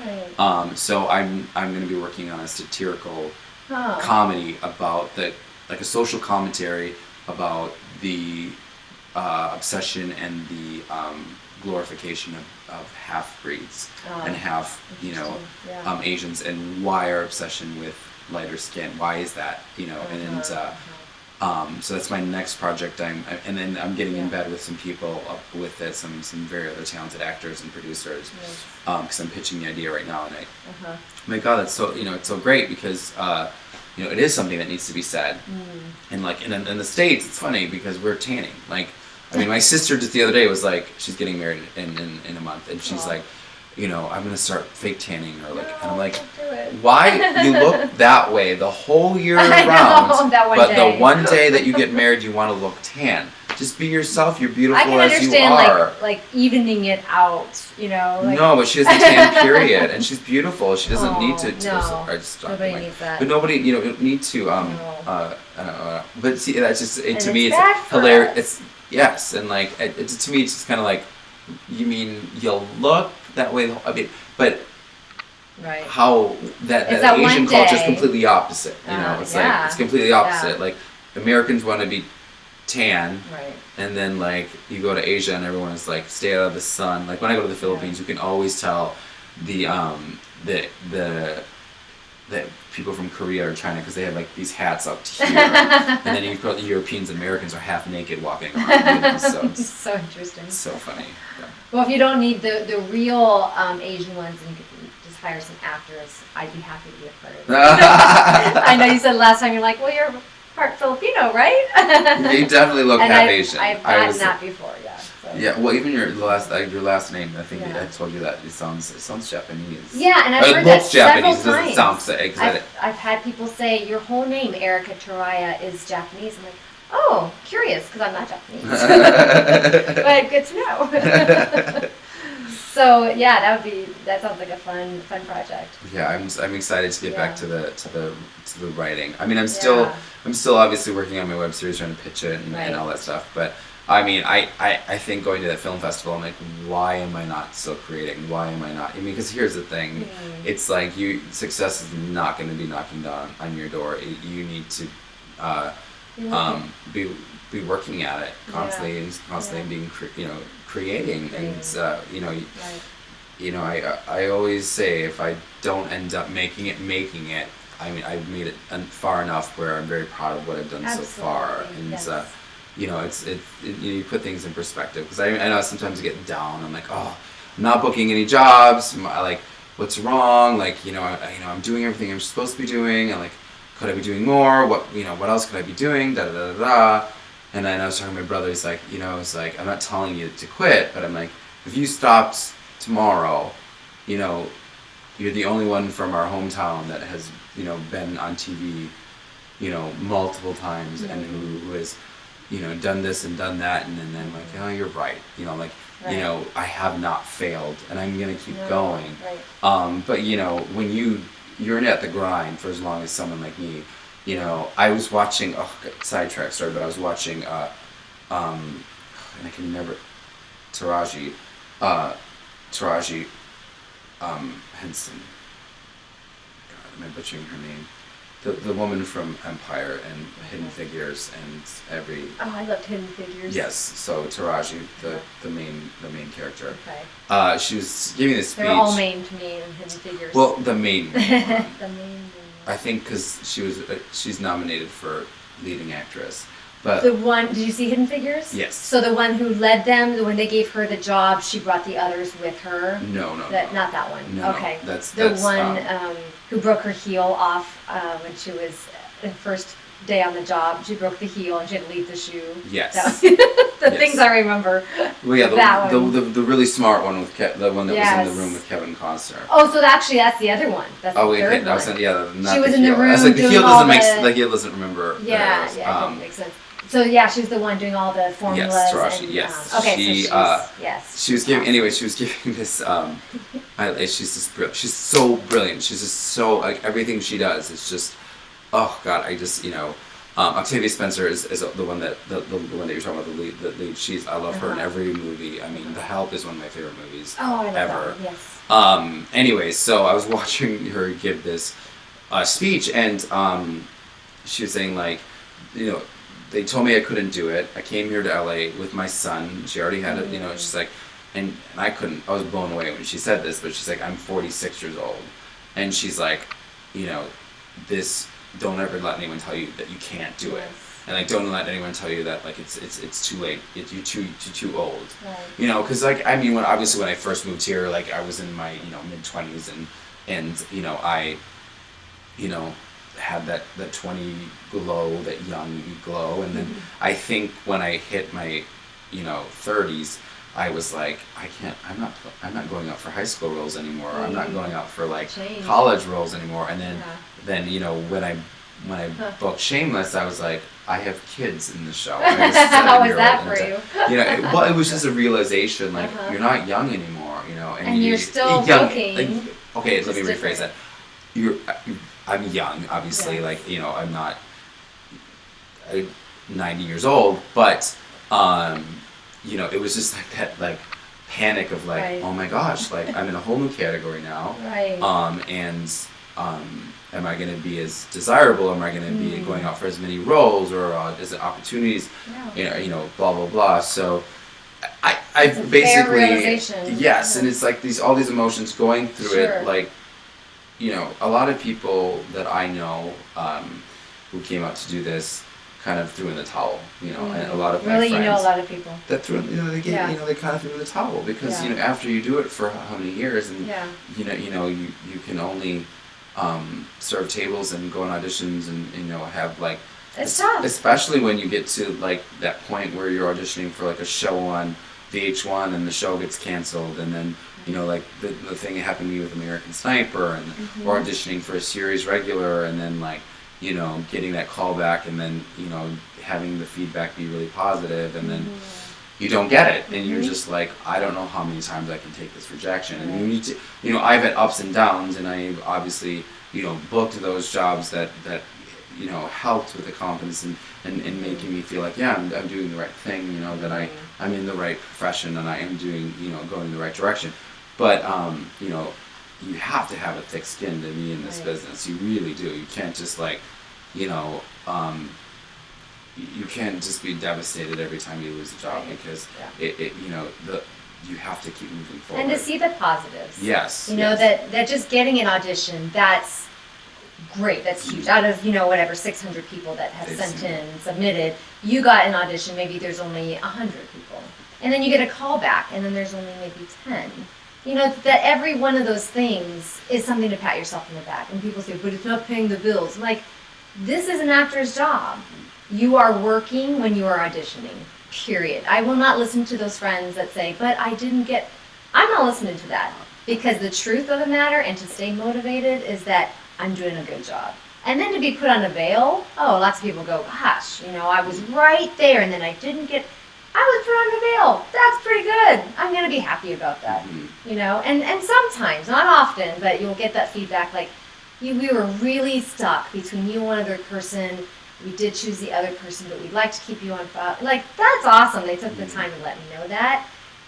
So I'm going to be working on a satirical comedy about like a social commentary about the obsession and the glorification of half breeds and half Asians, and why our obsession with lighter skin? Why is that? So that's my next project. And then I'm getting in bed with some people with it, some very other talented actors and producers, because I'm pitching the idea right now, and oh my God, that's so, it's so great because it is something that needs to be said, and like in the States, it's funny because we're tanning. Like, I mean, my sister just the other day was like, she's getting married in a month, and she's like, I'm gonna start fake tanning her, like, and I'm like, why? You look that way the whole year round, but the one day that you get married, you want to look tan. Just be yourself. You're beautiful as you are. I can understand like evening it out, Like, no, but she has a tan period, and she's beautiful. She doesn't need to. No, I just nobody needs that. But nobody, don't need to. I don't know. But see, that's just to me. It's hilarious. It's yes, and like to me, it's just kind of like, you mean you'll look that way? I mean, but. Right. How that Asian culture is completely opposite. It's like it's completely opposite. Yeah. Like Americans want to be tan, right? And then like you go to Asia and everyone is like, stay out of the sun. Like when I go to the Philippines, you can always tell the people from Korea or China because they have like these hats up to here, and then you go, the Europeans and Americans are half naked walking around. So it's so interesting. So funny. Yeah. Well, if you don't need the real Asian ones, then you could just hire some actors. I'd be happy to be a part of it. I know you said last time, you're like, well, you're part Filipino, right? You definitely look half Asian. I've gotten that before, yeah. So. Yeah, well, even your last name, I think I told you that it sounds Japanese. Yeah, and I've heard that Japanese. several times. It doesn't sound excited. I've had people say your whole name, Erika Toraya, is Japanese. I'm like, oh, curious, because I'm not Japanese. But good to know. So yeah, that sounds like a fun project. Yeah, I'm excited to get back to the writing. I mean, I'm still obviously working on my web series, trying to pitch it and all that stuff. But I mean, I think going to that film festival, I'm like, why am I not still creating? Why am I not? I mean, because here's the thing, it's like success is not going to be knocking down on your door. You need to be working at it constantly and constantly being creating and I always say, if I don't end up making it, I mean, I've made it far enough where I'm very proud of what I've done so far. And you put things in perspective, because I know sometimes you get down. I'm like, oh, I'm not booking any jobs. Like, what's wrong? Like, I'm doing everything I'm supposed to be doing, and like, could I be doing more? What else could I be doing? Da da da da da. And then I was talking to my brother. He's like, it's like, I'm not telling you to quit, but I'm like, if you stopped tomorrow, you're the only one from our hometown that has, been on TV, multiple times, and who has, done this and done that, and then like, oh, you're right, I have not failed, and I'm gonna keep going. Right. But when you're at the grind for as long as someone like me. I was watching, sidetrack, sorry, but I was watching, and I can never, Taraji Henson. God, am I butchering her name? The woman from Empire and Hidden Figures and every. Oh, I loved Hidden Figures. Yes, so Taraji, the main character. Okay. She was giving this speech. They're all main to me in Hidden Figures. Well, the main. The main. I think because she's nominated for leading actress, but the one, did you see Hidden Figures? Yes. So the one who led them, when they gave her the job, she brought the others with her. No. Not that one. No, okay. That's one who broke her heel off when she was the first day on the job. She broke the heel and she had to leave the shoe. Yes. That was things I remember. Well, yeah, the really smart one with the one that was in the room with Kevin Costner. Oh, so that's the other one. That's the third one. She was in the room. I was like, the heel doesn't remember. Yeah, it didn't make sense. So yeah, she was the one doing all the formulas. Yes, Taraji. Yes. Okay, she was giving. Anyway, she was giving this. She's so brilliant. She's just so, like, everything she does is just. Oh God, I just Octavia Spencer is the one that the one that you're talking about, the lead. I love her in every movie. I mean, The Help is one of my favorite movies ever. Yes. Anyways, so I was watching her give this speech, and she was saying, like, they told me I couldn't do it. I came here to LA with my son. She already had it. She's like, and I couldn't. I was blown away when she said this, but she's like, I'm 46 years old, and she's like, this. Don't ever let anyone tell you that you can't do it. and like don't let anyone tell you that like it's too late, you're too old, right. you know, because like I mean when I first moved here, like I was in my mid-20s, and I had that 20 glow, that young glow, and then I think when I hit my 30s, I was like, I'm not going out for high school roles anymore. I'm not going out for like college roles anymore. And then when I booked Shameless, I was like, I have kids in the show. How was that for you? It was just a realization, like you're not young anymore, and you're still young. Like, okay, let me rephrase that. I'm young, obviously. Like I'm not 90 years old, but it was just like that, like panic of like, oh my gosh, like I'm in a whole new category now. Right. Am I going to be as desirable? Am I going to be going out for as many roles, or is it opportunities? Yeah. Blah blah blah. So I basically yes, and it's like all these emotions going through it, like a lot of people that I know who came out to do this kind of threw in the towel, and a lot of my friends. Really, a lot of people that threw, they kind of threw in the towel because after you do it for how many years, and you can only serve tables and go on auditions and have like it's tough, especially when you get to like that point where you're auditioning for like a show on VH1 and the show gets canceled, and then like the thing that happened to me with American Sniper, and or auditioning for a series regular, and then like getting that call back, and then having the feedback be really positive, and then you don't get it, and you're just like, I don't know how many times I can take this rejection, and you need to, I've had ups and downs, and I obviously booked those jobs that helped with the confidence and making me feel like I'm doing the right thing, that I'm in the right profession, and I am doing going in the right direction, but you have to have a thick skin to be in this business. You really do. You can't just like, you can't just be devastated every time you lose a job, because you have to keep moving forward. And to see the positives. Yes. That just getting an audition, that's great. That's huge. Out of, 600 people that have submitted, you got an audition, maybe there's only 100 people. And then you get a call back, and then there's only maybe 10. That every one of those things is something to pat yourself on the back. And people say, but it's not paying the bills. I'm like, this is an actor's job. You are working when you are auditioning, period. I will not listen to those friends that say, but I'm not listening to that. Because the truth of the matter, and to stay motivated, is that I'm doing a good job. And then to be put on a veil, lots of people go, gosh, I was right there, and then I didn't get... I was put on the veil. That's pretty good. I'm going to be happy about that, And sometimes, not often, but you'll get that feedback like, we were really stuck between you and one other person. We did choose the other person, but we'd like to keep you on file. Like, that's awesome. They took the time to let me know that.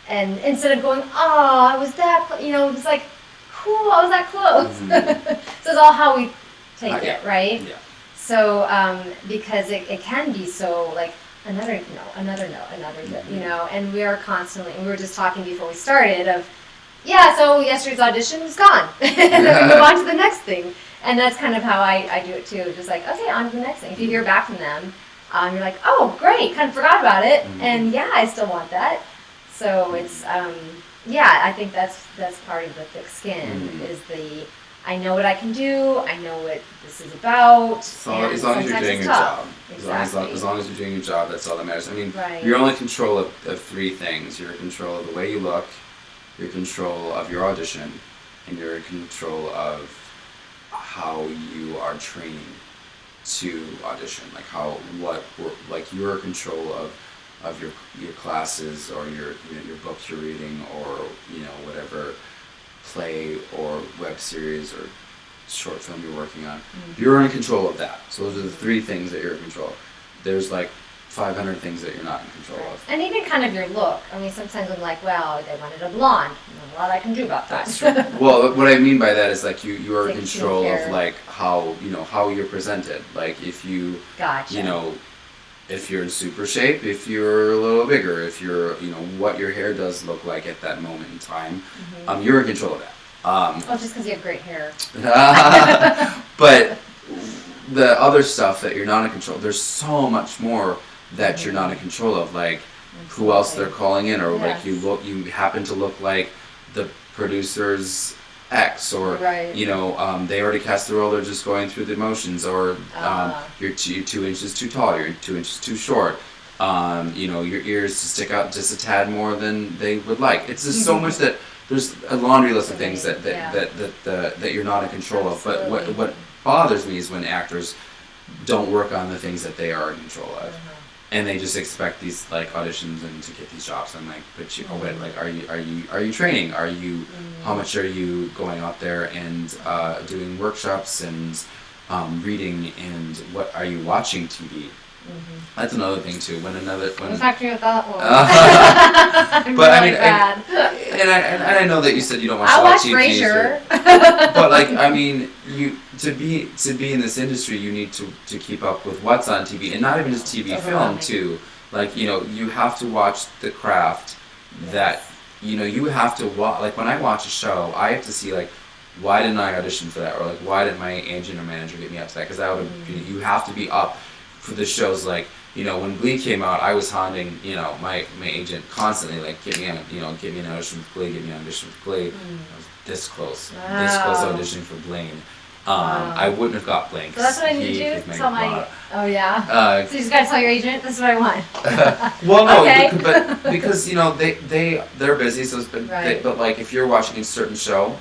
And instead of going, I was that, it was like, cool, I was that close. So it's all how we take it, right? Yeah. So, because it can be so, like, another no, and we are constantly, and we were just talking before we started of, so yesterday's audition is gone. And then we move on to the next thing. And that's kind of how I do it too. Just like, okay, on to the next thing. If you hear back from them, you're like, oh, great, kind of forgot about it. And I still want that. So it's, I think that's part of the thick skin is I know what I can do. I know what this is about. As long as you're doing your job. Exactly. As long as you're doing your job, that's all that matters. I mean, you're only in control of three things. You're in control of the way you look, you're in control of your audition, and you're in control of how you are training to audition. Like you're in control of your classes, or your books you're reading, or whatever play or web series or short film you're working on. You're in control of that. So those are the three things that you're in control of. There's like 500 things that you're not in control of. And even kind of your look. I mean, sometimes I'm like, well, they wanted a blonde. There's a lot I can do about that. That's true. Well, what I mean by that is like you are in control of like how you're presented. Like if you if you're in super shape, if you're a little bigger, if you're what your hair does look like at that moment in time, you're in control of that. Just because you have great hair. But the other stuff that you're not in control, there's so much more that you're not in control of, like who else they're calling in, or like you happen to look like the producer's ex, or they already cast the role, they're just going through the motions, or you're 2 inches too tall, you're 2 inches too short, your ears stick out just a tad more than they would like. It's just so much that there's a laundry list of things that you're not in control of. But what bothers me is when actors don't work on the things that they are in control of. And they just expect these like auditions and to get these jobs. I'm like, but are you training? Are you how much are you going out there and doing workshops and reading, and what are you watching TV? That's another thing too. When I'm talking about that one. But really and I know that you said you don't watch a lot of TV. Frasier. But like, I mean, you to be in this industry, you need to keep up with what's on TV, and not even just TV, film too. Like, you have to watch the craft. That you have to watch. Like, when I watch a show, I have to see like, why didn't I audition for that, or like, why didn't my agent or manager get me up to that? Because that would you have to be up for the shows. Like, when Glee came out, I was haunting, my agent constantly, like, get me an audition for Glee, get me an audition for Glee. I was this close to auditioning for Blaine. I wouldn't have got Blaine. So that's what I need to do? Tell so you just gotta tell your agent, this is what I want. Well, no, but because, they're busy, so but like, if you're watching a certain show,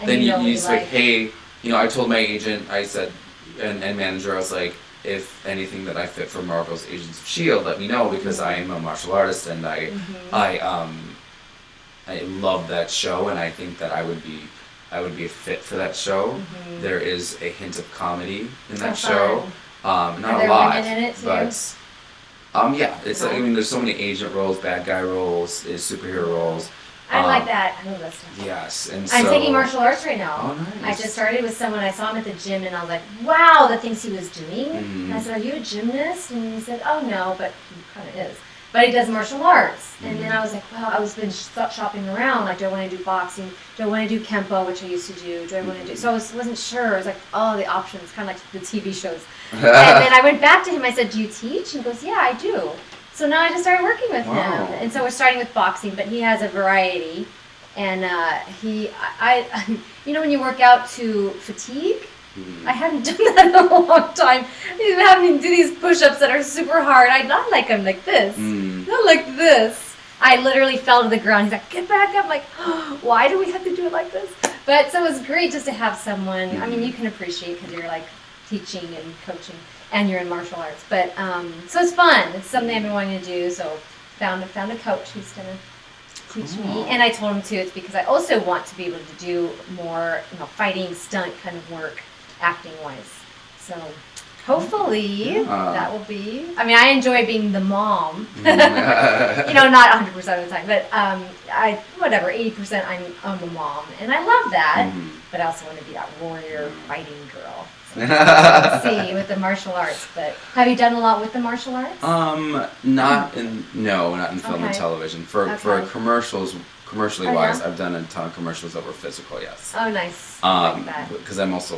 then you just like, hey, I told my agent, I said, and manager, I was like, if anything that I fit for Marvel's Agents of S.H.I.E.L.D., let me know, because I am a martial artist, and I love that show, and I think that I would be a fit for that show. There is a hint of comedy in that show. Not a lot, women in it too? But it's like, there's so many agent roles, bad guy roles, superhero roles. I like that. I love that stuff. Yes, and I'm taking martial arts right now. Oh, nice. I just started with someone. I saw him at the gym, and I was like, "Wow, the things he was doing." And I said, "Are you a gymnast?" And he said, "Oh no, but he kind of is." But he does martial arts. And then I was like, "Wow." I was been shopping around. Like, do I want to do boxing? Do I want to do kempo, which I used to do? Do I want to do? So I wasn't sure. I was like, "Oh, the options," kind of like the TV shows. And then I went back to him. I said, "Do you teach?" And he goes, "Yeah, I do." So now I just started working with him, and so we're starting with boxing, but he has a variety, and when you work out to fatigue, I haven't done that in a long time. He's having to do these push-ups that are super hard. I not like them like this, not like this. I literally fell to the ground. He's like, "Get back up!" I'm like, oh, why do we have to do it like this? But so it was great just to have someone. I mean, you can appreciate because you're like teaching and coaching. And you're in martial arts, but so it's fun. It's something I've been wanting to do. So found a coach who's gonna teach me, and I told him too. It's because I also want to be able to do more, fighting, stunt kind of work, acting wise. So hopefully that will be. I mean, I enjoy being the mom. Not 100% of the time, but 80% I'm a mom, and I love that. But I also want to be that warrior fighting girl. Let's see with the martial arts, but have you done a lot with the martial arts? Not in film and television. For commercially wise, I've done a ton of commercials that were physical. Yes. Oh, nice. Because I'm also,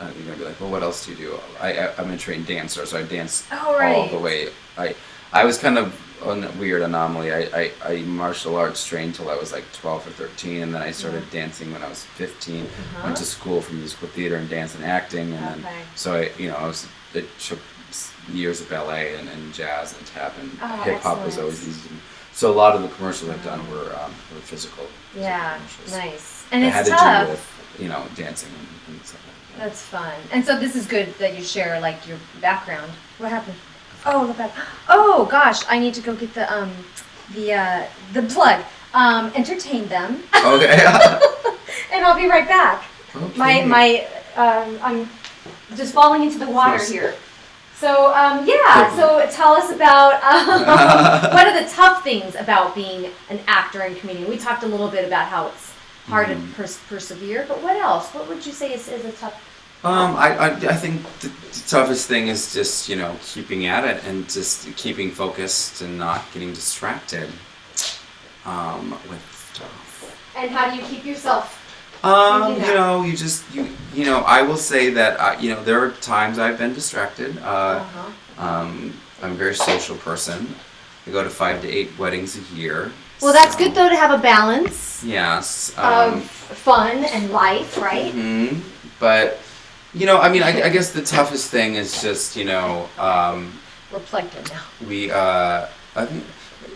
you're gonna be like, well, what else do you do? I'm a trained dancer, so I dance all the way. I was kind of a weird anomaly. I martial arts trained till I was like 12 or 13, and then I started dancing when I was 15. Went to school for musical theater and dance and acting, and then so it took years of ballet and jazz and tap, and hip hop was always easy. So a lot of the commercials I've done were physical. Yeah, commercials. Nice. And it's had tough. To do with dancing and stuff like that. That's fun. And so this is good that you share like your background. What happened? Oh, look at. Oh gosh, I need to go get the plug. Entertain them. Okay. And I'll be right back. Okay. I'm just falling into the water here. So so tell us about what are the tough things about being an actor and comedian? We talked a little bit about how it's hard to persevere, but what else? What would you say is a tough? I think the toughest thing is just, keeping at it and just keeping focused and not getting distracted with stuff. And how do you keep yourself You know, I will say that you know, there are times I've been distracted. I'm a very social person. I go to 5 to 8 weddings a year. Well, that's good though to have a balance. Yes. Of fun and life, right? Mm-hmm. But you know, I mean, I guess the toughest thing is just, you know, we're plugged in now. I think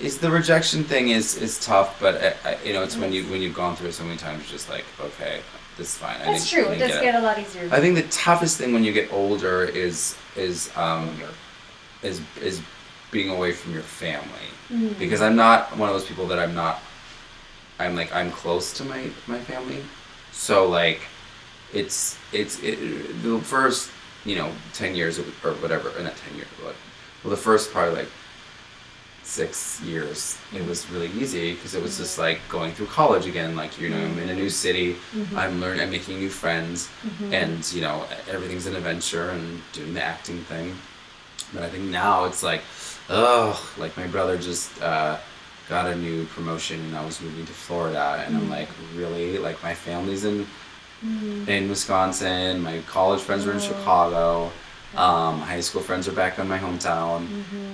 is the rejection thing is tough, but you know, it's when you've gone through it so many times, you're just like, okay, this is fine. That's true. It does get a lot easier. I think the toughest thing when you get older is being away from your family, because I'm not one of those people that I'm close to my family, so like it's the first, you know, 10 years or whatever, or not 10 years, but well, the first probably like 6 years, it was really easy because it was just like going through college again. Like, you know, I'm in a new city, I'm making new friends, and you know, everything's an adventure and doing the acting thing. But I think now it's like, like my brother just got a new promotion and I was moving to Florida, and I'm like, really? Like my family's in Wisconsin, my college friends are in Chicago. High school friends are back in my hometown,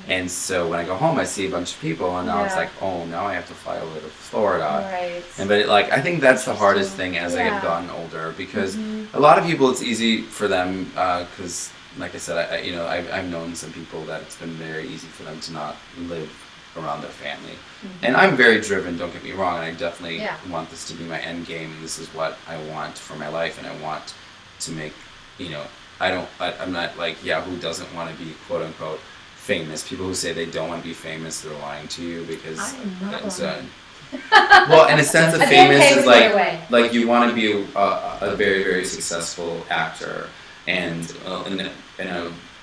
and so when I go home I see a bunch of people, and now it's like, oh, now I have to fly over to Florida. Right. But like, I think that's the hardest thing as I have gotten older, because a lot of people, it's easy for them, because like I said, I've known some people that it's been very easy for them to not live around their family. And I'm very driven, don't get me wrong, and I definitely want this to be my end game, and this is what I want for my life, and I want to make, you know, I'm not like, who doesn't want to be quote unquote famous? People who say they don't want to be famous, they're lying to you, because that's well, in a sense of famous is like you want to be a very, very successful actor, and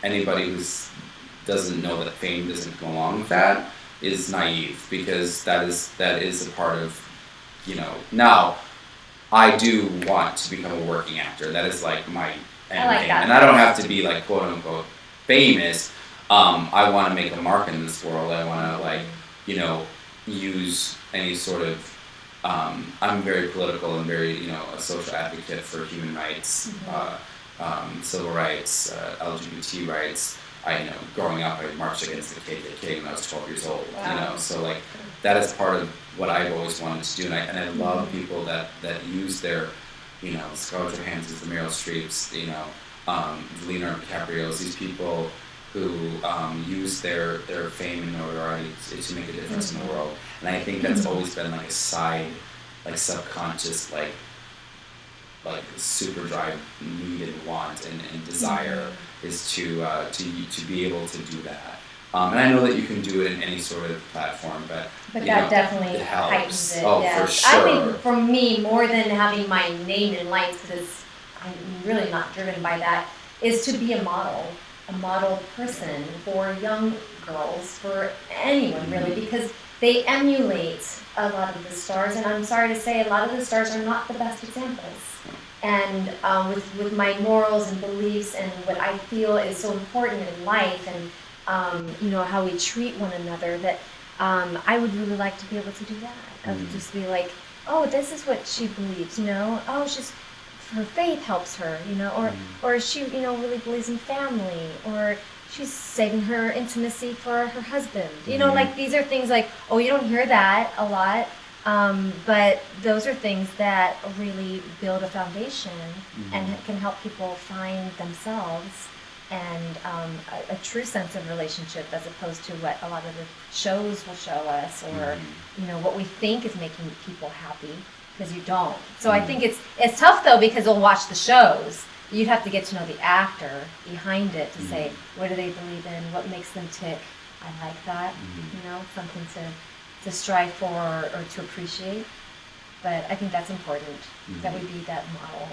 anybody who doesn't know that fame doesn't go along with that is naive, because that is a part of, you know. Now, I do want to become a working actor. That is like my end game, and I don't have to be like quote unquote famous. I want to make a mark in this world. I want to, like, you know, use any sort of. I'm very political and very, you know, a social advocate for human rights, civil rights, LGBT rights. Growing up, I marched against the KKK when I was 12 years old. Wow. You know, so like that is part of what I've always wanted to do, and I love people that use their, you know, Scarlett Johansson's, the Meryl Streeps, you know, Leonardo DiCaprio's, these people who use their fame and notoriety to make a difference in the world. And I think that's always been like a side, like subconscious, like super drive, need and want and desire is to be able to do that. And I know that you can do it in any sort of platform, but that definitely heightens it. Oh, for sure. I think for me, more than having my name in lights, because I'm really not driven by that, is to be a model person for young girls, for anyone really, because they emulate a lot of the stars, and I'm sorry to say, a lot of the stars are not the best examples. And with my morals and beliefs and what I feel is so important in life, and you know, how we treat one another, that I would really like to be able to do that. Of just be like, oh, this is what she believes, you know. Oh, her faith helps her, you know, or she, you know, really believes in family, or she's saving her intimacy for her husband. You know, like these are things like, oh, you don't hear that a lot. But those are things that really build a foundation and can help people find themselves and a true sense of relationship, as opposed to what a lot of the shows will show us, or you know, what we think is making people happy, because you don't. So I think it's tough though, because they'll watch the shows. You'd have to get to know the actor behind it to say, what do they believe in, what makes them tick. I like that, you know, something to strive for or to appreciate. But I think that's important, that we be that model,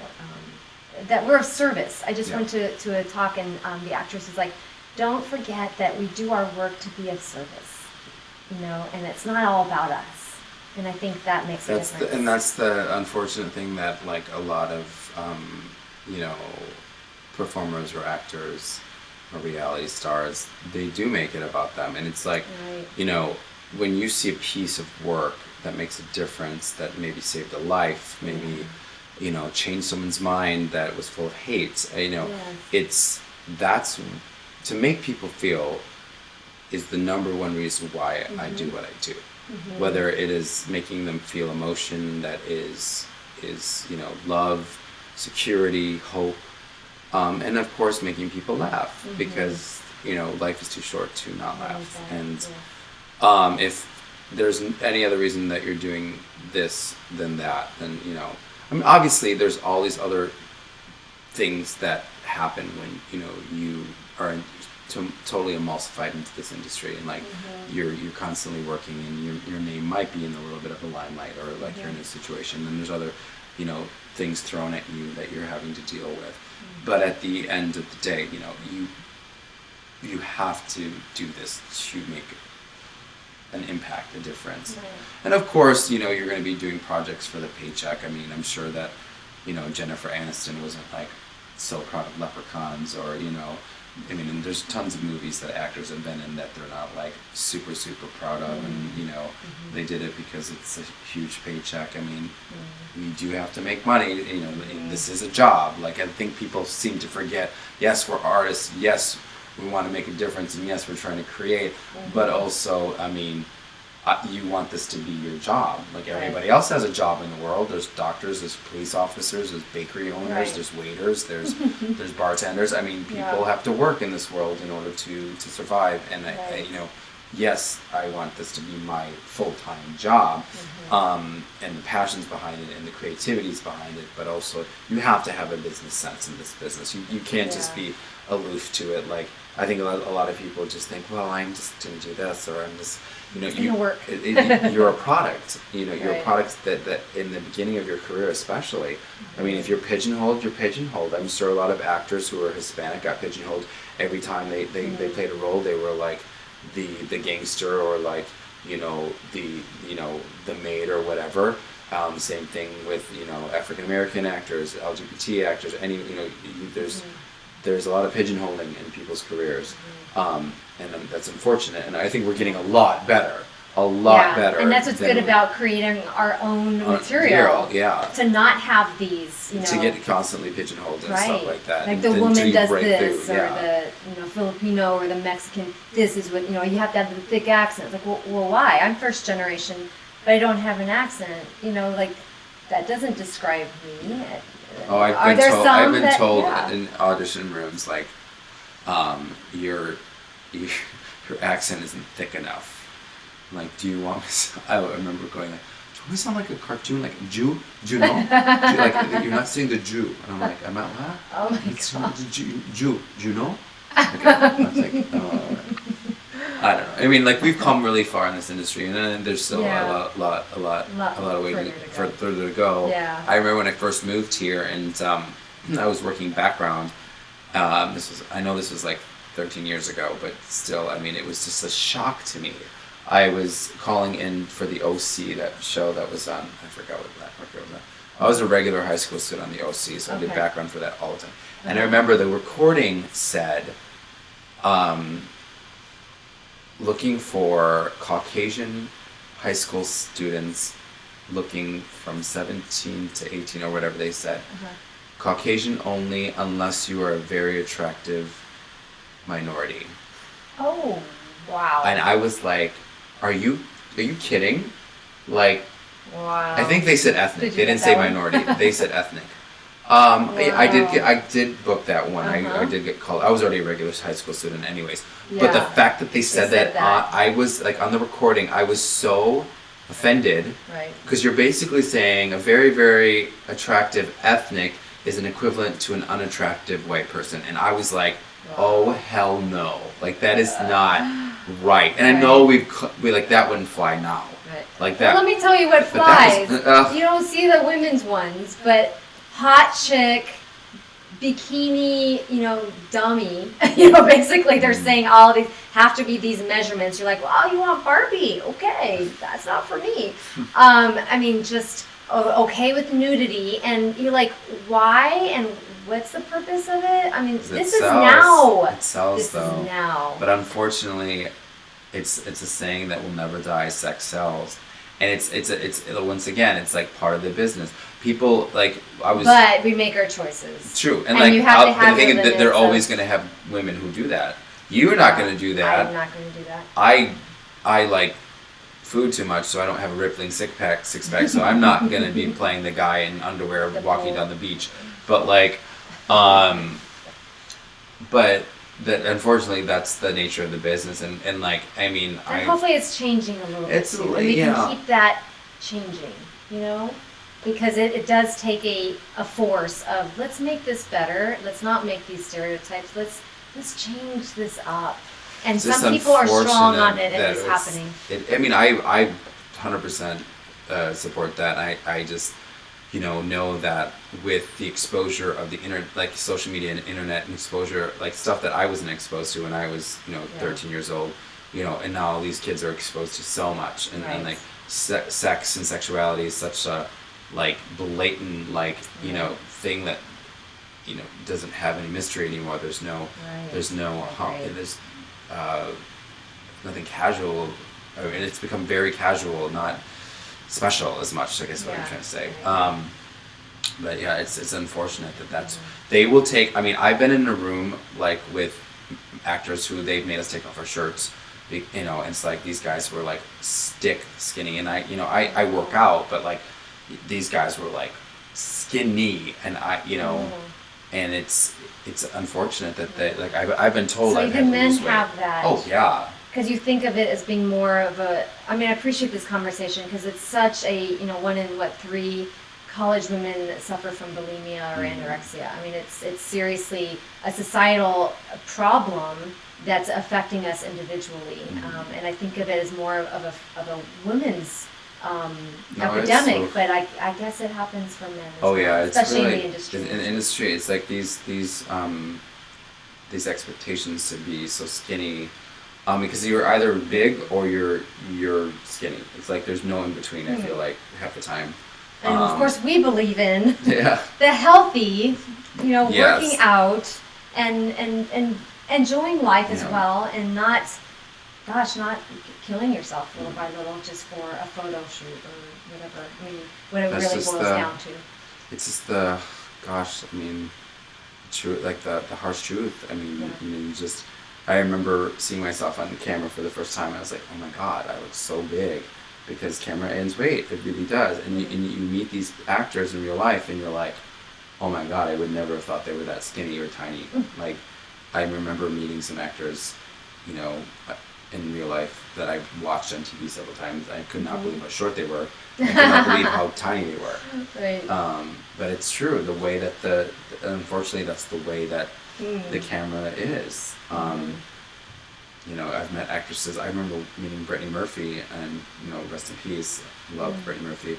that we're of service. I just went to a talk, and the actress is like, don't forget that we do our work to be of service, you know, and it's not all about us. And I think that makes a difference. And that's the unfortunate thing, that like a lot of, you know, performers or actors or reality stars, they do make it about them. And it's like, you know, when you see a piece of work that makes a difference, that maybe saved a life, maybe change someone's mind that was full of hate. Yes. That's to make people feel is the number one reason why I do what I do. Whether it is making them feel emotion that is love, security, hope, and of course making people laugh, because life is too short to not laugh. And if there's any other reason that you're doing this than that, then I mean, obviously there's all these other things that happen when you are totally emulsified into this industry, and like you're constantly working, and your name might be in a little bit of the limelight, or like you're in a situation, and there's other things thrown at you that you're having to deal with. But at the end of the day, you have to do this to make an impact, a difference. And of course, you're going to be doing projects for the paycheck. I mean, I'm sure that Jennifer Aniston wasn't like so proud of Leprechauns, or I mean, and there's tons of movies that actors have been in that they're not like super proud of, and they did it because it's a huge paycheck. I mean, we do have to make money. This is a job. Like, I think people seem to forget. Yes, we're artists. Yes, we want to make a difference, and yes, we're trying to create. But also, I mean, you want this to be your job. Like everybody else has a job in the world. There's doctors, there's police officers, there's bakery owners, there's waiters, there's bartenders. I mean, people have to work in this world in order to survive. And yes, I want this to be my full-time job, and the passions behind it and the creativities behind it. But also, you have to have a business sense in this business. You can't just be aloof to it. Like, I think a lot of people just think, well, I'm just going to do this, or I'm just you're a product. You're a product that in the beginning of your career, especially. I mean, if you're pigeonholed, you're pigeonholed. I'm sure a lot of actors who are Hispanic got pigeonholed every time they played a role. They were like the gangster, or like the maid or whatever. Same thing with African American actors, LGBT actors. There's a lot of pigeonholing in people's careers. And that's unfortunate, and I think we're getting a lot better. Better. And that's what's good about creating our own material. To not have these, to get constantly pigeonholed and stuff like that. Like the woman does this, or the Filipino or the Mexican. This is what you have to have the thick accent. It's like, well, why? I'm first generation, but I don't have an accent. Like that doesn't describe me. Oh, I've been told in audition rooms, like, your accent isn't thick enough. I'm like, do you want me? I remember going like, do you want me to sound like a cartoon, like Jew? Jew, no? Like, you're not saying the Jew. And I'm like, am I what? Oh my god. Jew, no? Okay. I was like, oh. I don't know. I mean, like, we've come really far in this industry, and there's still a lot of way further to go. Yeah. I remember when I first moved here, and I was working background. I know this was like 13 years ago, but still, I mean, it was just a shock to me. I was calling in for the OC, that show that was on, I forgot what that was. I was a regular high school student on the OC, so I did background for that all the time. And I remember the recording said, looking for Caucasian high school students, looking from 17 to 18 or whatever they said. Caucasian only, unless you are a very attractive minority. Oh, wow. And I was like, are you kidding? Like, wow. I think they said ethnic. They didn't say minority. They said ethnic. Wow. I did book that one. I did get called. I was already a regular high school student anyways. Yeah. But the fact that they said that. I was like, on the recording, I was so offended. Right. Because you're basically saying a very, very attractive ethnic is an equivalent to an unattractive white person. And I was like, oh, hell no. Like, that is not right. And I know we like, that wouldn't fly now. Right. Like that. Well, let me tell you what flies. You don't see the women's ones, but hot chick, bikini, dummy. Basically they're saying all of these have to be these measurements. You're like, well, you want Barbie? Okay, that's not for me. I mean, just okay with nudity, and you're like, why? And what's the purpose of it? I mean, this is now. It sells, this though. Is now. But unfortunately, it's a saying that will never die. Sex sells, and it's once again, it's like part of the business. People like But we make our choices. True, and like you have to have I think that they're always of, going to have women who do that. You're not going to do that. I'm not going to do that. I like food too much, so I don't have a rippling six pack, so I'm not going to be playing the guy in underwear walking down the beach. But like, but that unfortunately that's the nature of the business, and like I mean, and hopefully it's changing a little bit too, and we can keep that changing, you know, because it does take a force of let's make this better, let's not make these stereotypes, let's change this up. And some people are strong on it, and it's happening. I mean, I 100% support that. I just, know that with the exposure of the internet, like social media and internet and exposure, like stuff that I wasn't exposed to when I was, 13 years old, and now all these kids are exposed to so much, and like sex and sexuality is such a like blatant thing that doesn't have any mystery anymore. There's nothing casual. I mean, it's become very casual, not special as much, I guess what I'm trying to say. But yeah, it's unfortunate that's they will take. I mean, I've been in a room like with actors who they've made us take off our shirts, and it's like these guys were like stick skinny, and I work out, but like these guys were like skinny, and and it's unfortunate that they like I've been told. So even men have that. Oh yeah. Because you think of it as being more of a. I mean, I appreciate this conversation because it's such a 1 in 3 college women that suffer from bulimia or anorexia. I mean, it's seriously a societal problem that's affecting us individually, and I think of it as more of a women's epidemic. But I guess it happens for men as well, yeah, especially really, in the industry. In the industry, it's like these expectations to be so skinny. Because you're either big or you're skinny. It's like there's no in between. I feel like half the time. And of course, we believe in the healthy, working out and enjoying life as well, and not killing yourself little by little just for a photo shoot or whatever. I mean, what it really boils down to. It's just true, like the harsh truth. I mean, you just. I remember seeing myself on the camera for the first time. I was like, oh my God, I look so big, because camera ends weight. It really does. And you meet these actors in real life, and you're like, oh my God, I would never have thought they were that skinny or tiny. Like, I remember meeting some actors, in real life that I watched on TV several times. I could not believe how short they were. I could not believe how tiny they were. Right. But it's true. The way that unfortunately, that's the way that the camera is. I've met actresses. I remember meeting Brittany Murphy, and rest in peace, loved Brittany Murphy.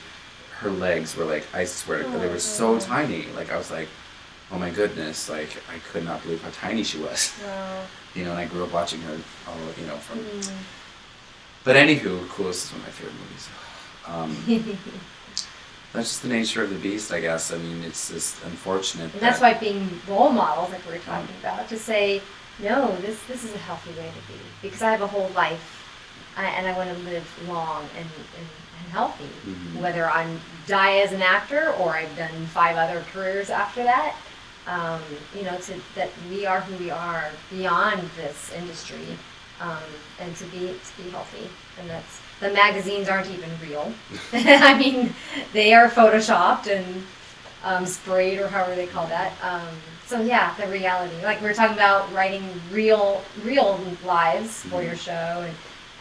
Her legs were like, I swear to God, they were so tiny. Like I was like, oh my goodness, like I could not believe how tiny she was. Wow. And I grew up watching her from. But anywho, Clueless is one of my favorite movies. That's just the nature of the beast, I guess. I mean, it's just unfortunate. And that's why being role models, like we were talking about, to say, no, this is a healthy way to be. Because I have a whole life, and I want to live long and healthy. Whether I'm die as an actor or I've done 5 other careers after that, that we are who we are beyond this industry, and to be healthy. And that's. The magazines aren't even real. I mean, they are photoshopped and sprayed, or however they call that. So yeah, the reality. Like we were talking about writing real lives for your show,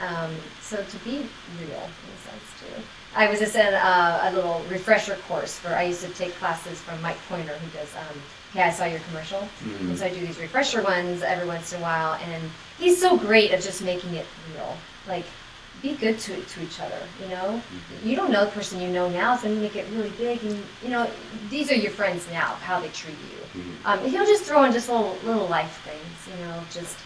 and so to be real in a sense too. I was just in a little refresher course I used to take classes from Mike Pointer, who does Hey, I Saw Your Commercial. And so I do these refresher ones every once in a while, and he's so great at just making it real. Like, be good to each other, You don't know the person you know now, so then you make it really big, and, these are your friends now, how they treat you. He'll just throw in just little life things, just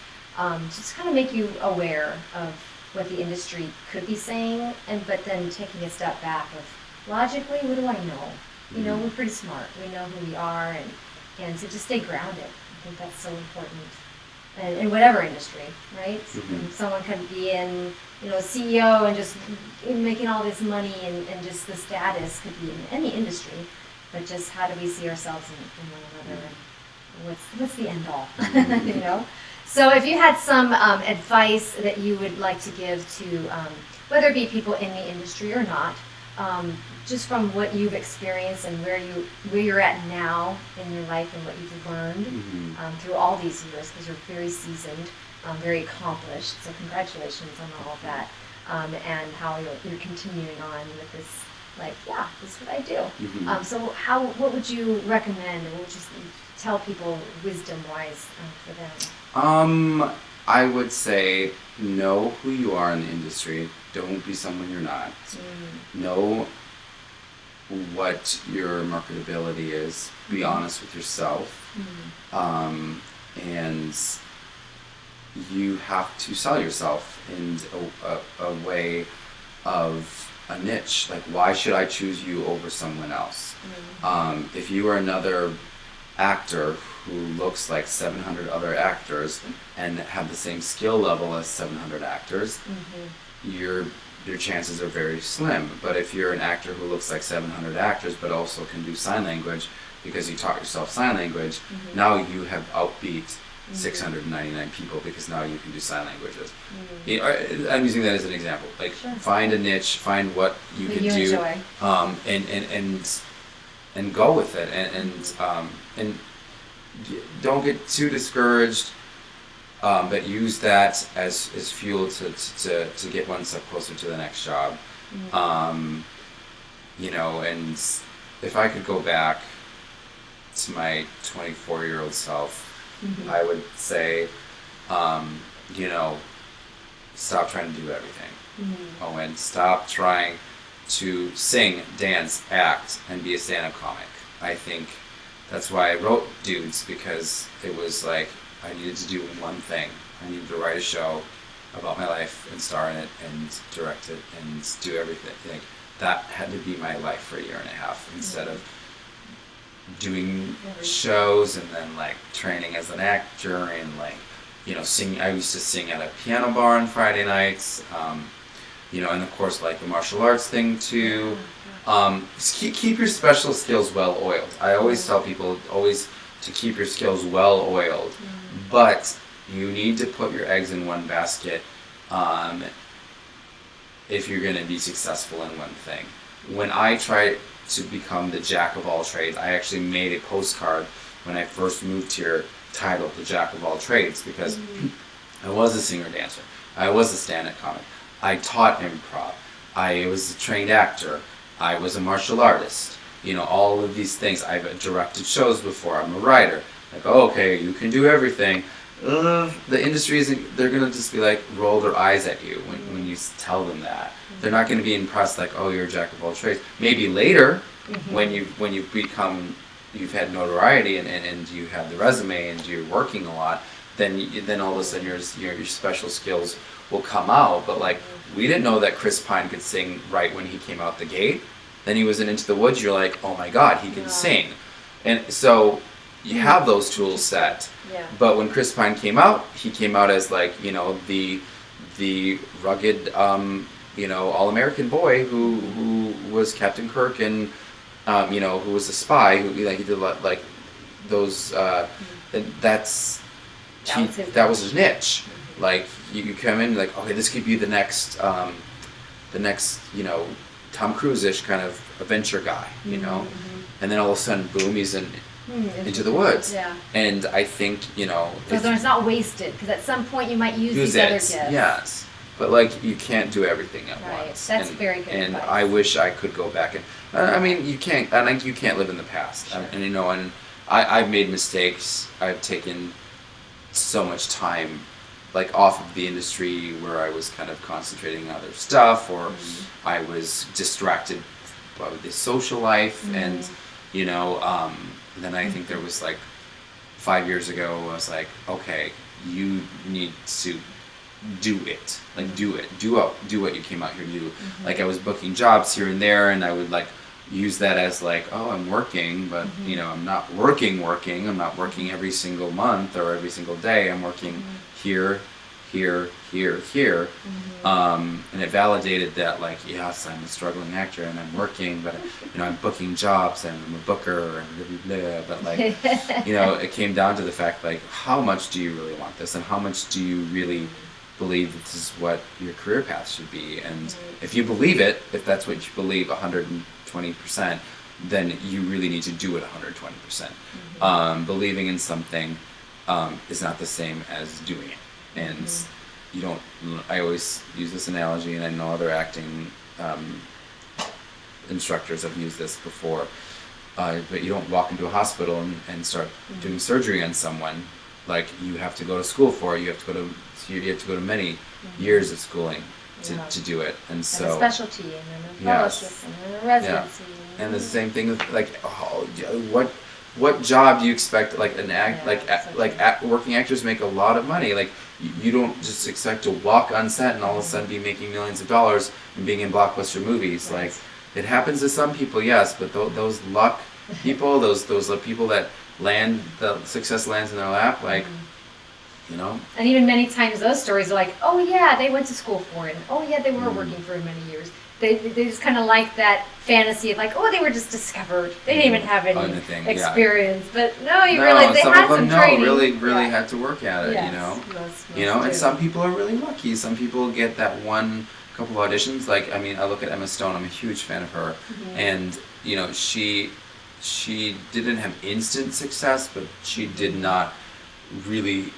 kind of make you aware of what the industry could be saying, but then taking a step back of, logically, what do I know? We're pretty smart. We know who we are, and to just stay grounded. I think that's so important. in whatever industry, right? Mm-hmm. Someone could be in, a CEO and just making all this money and just the status could be in any industry, but just how do we see ourselves in one another and what's the end all, So if you had some advice that you would like to give to whether it be people in the industry or not, just from what you've experienced and where you're at now in your life and what you've learned through all these years, because you're very seasoned, very accomplished. So congratulations on all of that, and how you're continuing on with this. This is what I do. So what would you recommend, or what would you tell people wisdom-wise for them? I would say know who you are in the industry. Don't be someone you're not. Know what your marketability is. Be honest with yourself. And you have to sell yourself in a way of a niche. Like, why should I choose you over someone else? If you are another actor who looks like 700 other actors and have the same skill level as 700 actors, your chances are very slim. But if you're an actor who looks like 700 actors but also can do sign language because you taught yourself sign language, now you have outbeat 699 people because now you can do sign languages. I'm using that as an example. Like, find a niche, find what you can do, enjoy. And go with it, and don't get too discouraged. But use that as fuel to get one step closer to the next job. And if I could go back to my 24-year-old self, I would say, stop trying to do everything. Owen, stop trying to sing, dance, act, and be a stand-up comic. I think that's why I wrote Dudes, because it was like, I needed to do one thing. I needed to write a show about my life and star in it and direct it and do everything. Like, that had to be my life for a year and a half, instead of doing shows and then like training as an actor and singing. I used to sing at a piano bar on Friday nights, and of course like the martial arts thing too. Keep your special skills well oiled. I always tell people to keep your skills well oiled, but you need to put your eggs in one basket if you're going to be successful in one thing. When I tried to become the jack of all trades, I actually made a postcard when I first moved here titled The Jack of All Trades, because I was a singer-dancer, I was a stand-up comic, I taught improv, I was a trained actor, I was a martial artist, all of these things. I've directed shows before, I'm a writer. Like, okay, you can do everything. The industry isn't, they're going to just be like, roll their eyes at you when you tell them that. They're not going to be impressed like, oh, you're a jack of all trades. Maybe later, when you've become, you've had notoriety and you have the resume and you're working a lot, then all of a sudden your special skills will come out. But like, we didn't know that Chris Pine could sing right when he came out the gate. Then he was in Into the Woods, you're like, oh my God, he can sing. And so you have those tools set. But when Chris Pine came out, he came out as like, the rugged, all-American boy who was Captain Kirk and, who was a spy, who he did like those, that was his niche. Like, you come in like, okay, this could be the next, Tom Cruise-ish kind of adventure guy, and then all of a sudden, boom, he's Into the Woods. And I think, so it's not wasted, because at some point you might use these other gifts. Yes, but like, you can't do everything at once. That's very good And advice. I wish I could go back and, you can't. I think you can't live in the past. Sure. And I've made mistakes. I've taken so much time like off of the industry where I was kind of concentrating on other stuff, or I was distracted by the social life, and then I think there was like 5 years ago I was like, okay, you need to do it, like do what you came out here to do. Like, I was booking jobs here and there, and I would like use that as like, oh, I'm working, but you know, I'm not working. I'm not working every single month or every single day. I'm working here, here, here. And it validated that, like, yes, I'm a struggling actor and I'm working, but you know, I'm booking jobs and I'm a booker and blah, blah, blah. But like, you know, it came down to the fact, like, how much do you really want this, and how much do you really believe this is what your career path should be? And if you believe it, if that's what you believe 120%, then you really need to do it 120%. Believing in something is not the same as doing it. And you don't, I always use this analogy, and I know other acting instructors have used this before, but you don't walk into a hospital and start doing surgery on someone. Like, you have to go to school for it. You have to go to many years of schooling to do it. And so, and a specialty, and then a fellowship, and then a residency. Yeah. And the same thing with, like, what job do you expect? Like working actors make a lot of money. Like, you don't just expect to walk on set and all of a sudden be making millions of dollars and being in blockbuster movies. Right. Like, it happens to some people, yes, but those luck people, those people that the success lands in their lap, like, you know. And even many times those stories are like, oh yeah, they went to school for it. Oh yeah, they were working for many years. They just kind of like that fantasy of, like, oh, they were just discovered. They didn't even have any experience. But no, you realize they had some training. really had to work at it, you know. You know, and some people are really lucky. Some people get that couple auditions. Like, I mean, I look at Emma Stone. I'm a huge fan of her. And, you know, she didn't have instant success, but she did not really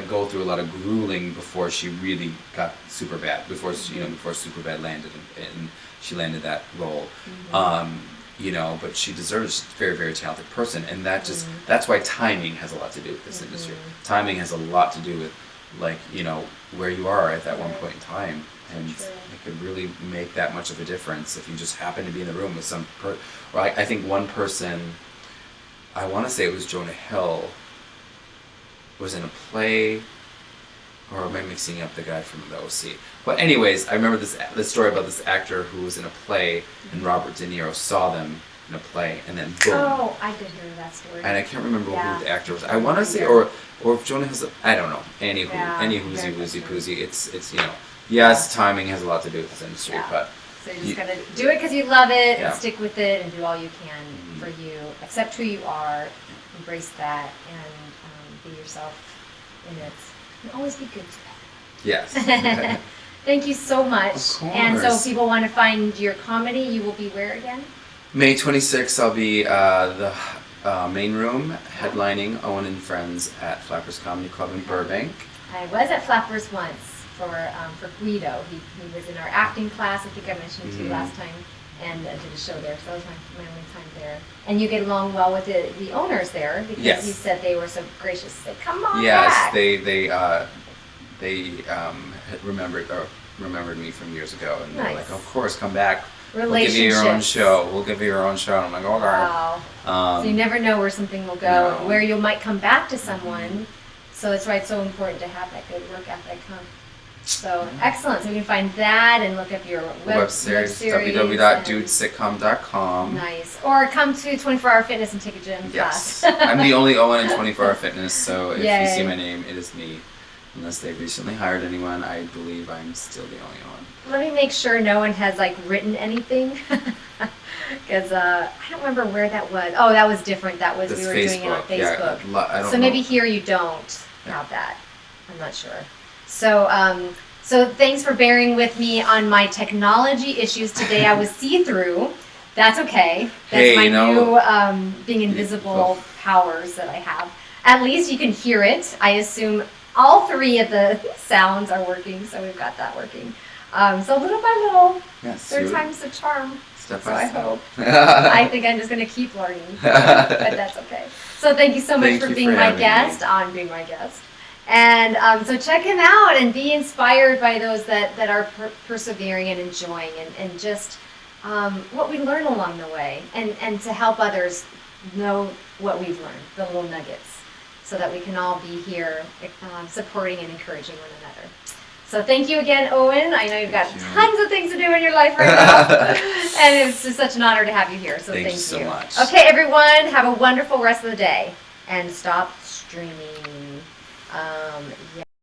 go through a lot of grueling before she really got Superbad. Before Superbad landed and she landed that role. You know, but she deserves a very, very talented person, and that's why timing has a lot to do with this industry. Timing has a lot to do with, like, you know, where you are at that one point in time, and it could really make that much of a difference if you just happen to be in the room with some I think one person, I want to say it was Jonah Hill, was in a play, or am I mixing up the guy from the OC? But anyways, I remember this story about this actor who was in a play, and Robert De Niro saw them in a play, and then boom. Oh, I did hear that story. And I can't remember who the actor was. I want to say, or if Jonah Hill, I don't know. Any woozy, it's you know, yes, timing has a lot to do with this industry, but. So you just gotta do it because you love it, and stick with it, and do all you can for you. Accept who you are, embrace that, and be yourself in it. And always be good to it. Yes. Thank you so much. Of course. And so if people want to find your comedy, you will be where again? May 26th, I'll be the main room headlining Owen and Friends at Flappers Comedy Club in Burbank. I was at Flappers once for Guido. He was in our acting class, I think I mentioned to you last time, and did a show there. So that was my only time there. And you get along well with the owners there, because you said they were so gracious to say, "Come on back." Yes, they remembered me from years ago, and they're like, "Of course, come back. We'll give you your own show. We'll give you your own show." And I'm like, "Okay." Wow. So you never know where something will go, where you might come back to someone. So that's why it's so important to have that good work ethic. So excellent. So you can find that and look up your web series www.dudesitcom.com. Nice. Or come to 24 Hour Fitness and take a gym class. I'm the only Owen in 24 Hour Fitness, so if you see my name, it is me. Unless they recently hired anyone, I believe I'm still the only Owen. Let me make sure no one has written anything. Because I don't remember where that was. Oh, that was different. That was, we were doing it on Facebook. Yeah, so maybe here you don't have that. I'm not sure. So, so thanks for bearing with me on my technology issues today. I was see-through. That's okay. That's my new being invisible powers that I have. At least you can hear it. I assume all three of the sounds are working, so we've got that working. So little by little, third time's the charm. Step by step. I hope. I think I'm just going to keep learning, but that's okay. So thank you so much for being my guest, being my guest. And so check him out and be inspired by those that are persevering and enjoying and just what we learn along the way, and to help others know what we've learned, the little nuggets, so that we can all be here supporting and encouraging one another. So thank you again, Owen. I know you've got tons of things to do in your life right now. And it's just such an honor to have you here. So Thank thank you so much. Okay, everyone, have a wonderful rest of the day. And stop streaming. Yeah.